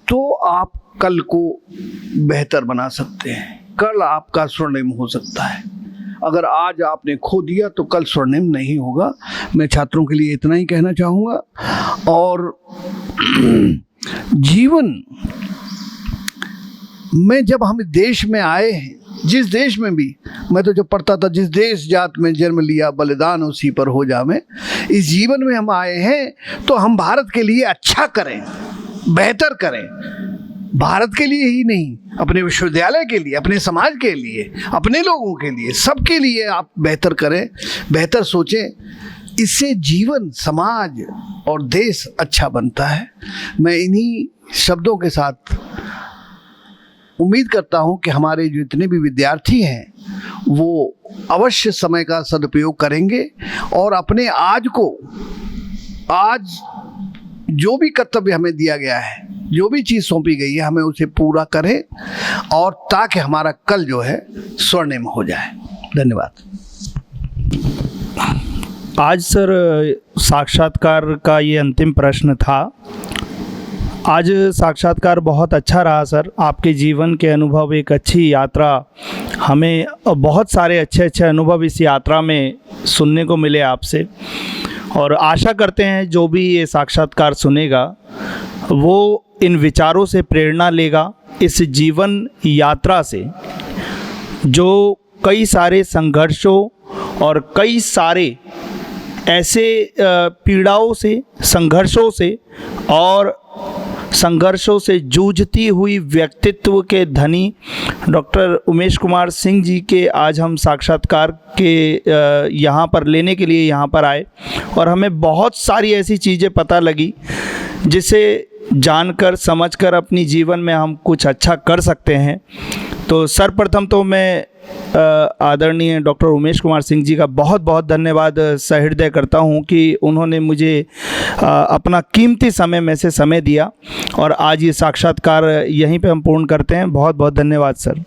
तो आप कल को बेहतर बना सकते हैं। कल आपका स्वर्णिम हो सकता है। अगर आज आपने खो दिया तो कल स्वर्णिम नहीं होगा। मैं छात्रों के लिए इतना ही कहना चाहूँगा। और जीवन में जब हम देश में आए हैं, जिस देश में भी, मैं तो जब पढ़ता था, जिस देश जात में जन्म लिया बलिदान उसी पर हो जावे। इस जीवन में हम आए हैं तो हम भारत के लिए अच्छा करें, बेहतर करें। भारत के लिए ही नहीं, अपने विश्वविद्यालय के लिए, अपने समाज के लिए, अपने लोगों के लिए, सबके लिए आप बेहतर करें, बेहतर सोचें। इससे जीवन, समाज और देश अच्छा बनता है। मैं इन्हीं शब्दों के साथ उम्मीद करता हूं कि हमारे जो इतने भी विद्यार्थी हैं वो अवश्य समय का सदुपयोग करेंगे और अपने आज जो भी कर्तव्य हमें दिया गया है, जो भी चीज़ सौंपी गई है, हमें उसे पूरा करें और ताकि हमारा कल जो है स्वर्णिम हो जाए। धन्यवाद। आज सर साक्षात्कार का ये अंतिम प्रश्न था। आज साक्षात्कार बहुत अच्छा रहा सर। आपके जीवन के अनुभव, एक अच्छी यात्रा, हमें बहुत सारे अच्छे अच्छे अनुभव इस यात्रा में सुनने को मिले आपसे। और आशा करते हैं जो भी ये साक्षात्कार सुनेगा वो इन विचारों से प्रेरणा लेगा, इस जीवन यात्रा से जो कई सारे संघर्षों और कई सारे ऐसे पीड़ाओं से, संघर्षों से जूझती हुई व्यक्तित्व के धनी डॉक्टर उमेश कुमार सिंह जी के आज हम साक्षात्कार के यहाँ पर लेने के लिए यहाँ पर आए और हमें बहुत सारी ऐसी चीज़ें पता लगी जिसे जानकर, समझकर अपनी जीवन में हम कुछ अच्छा कर सकते हैं। तो सर्वप्रथम तो मैं आदरणीय डॉक्टर उमेश कुमार सिंह जी का बहुत बहुत धन्यवाद सहृदय करता हूं कि उन्होंने मुझे अपना कीमती समय में से समय दिया और आज ये साक्षात्कार यहीं पे हम पूर्ण करते हैं। बहुत बहुत धन्यवाद सर।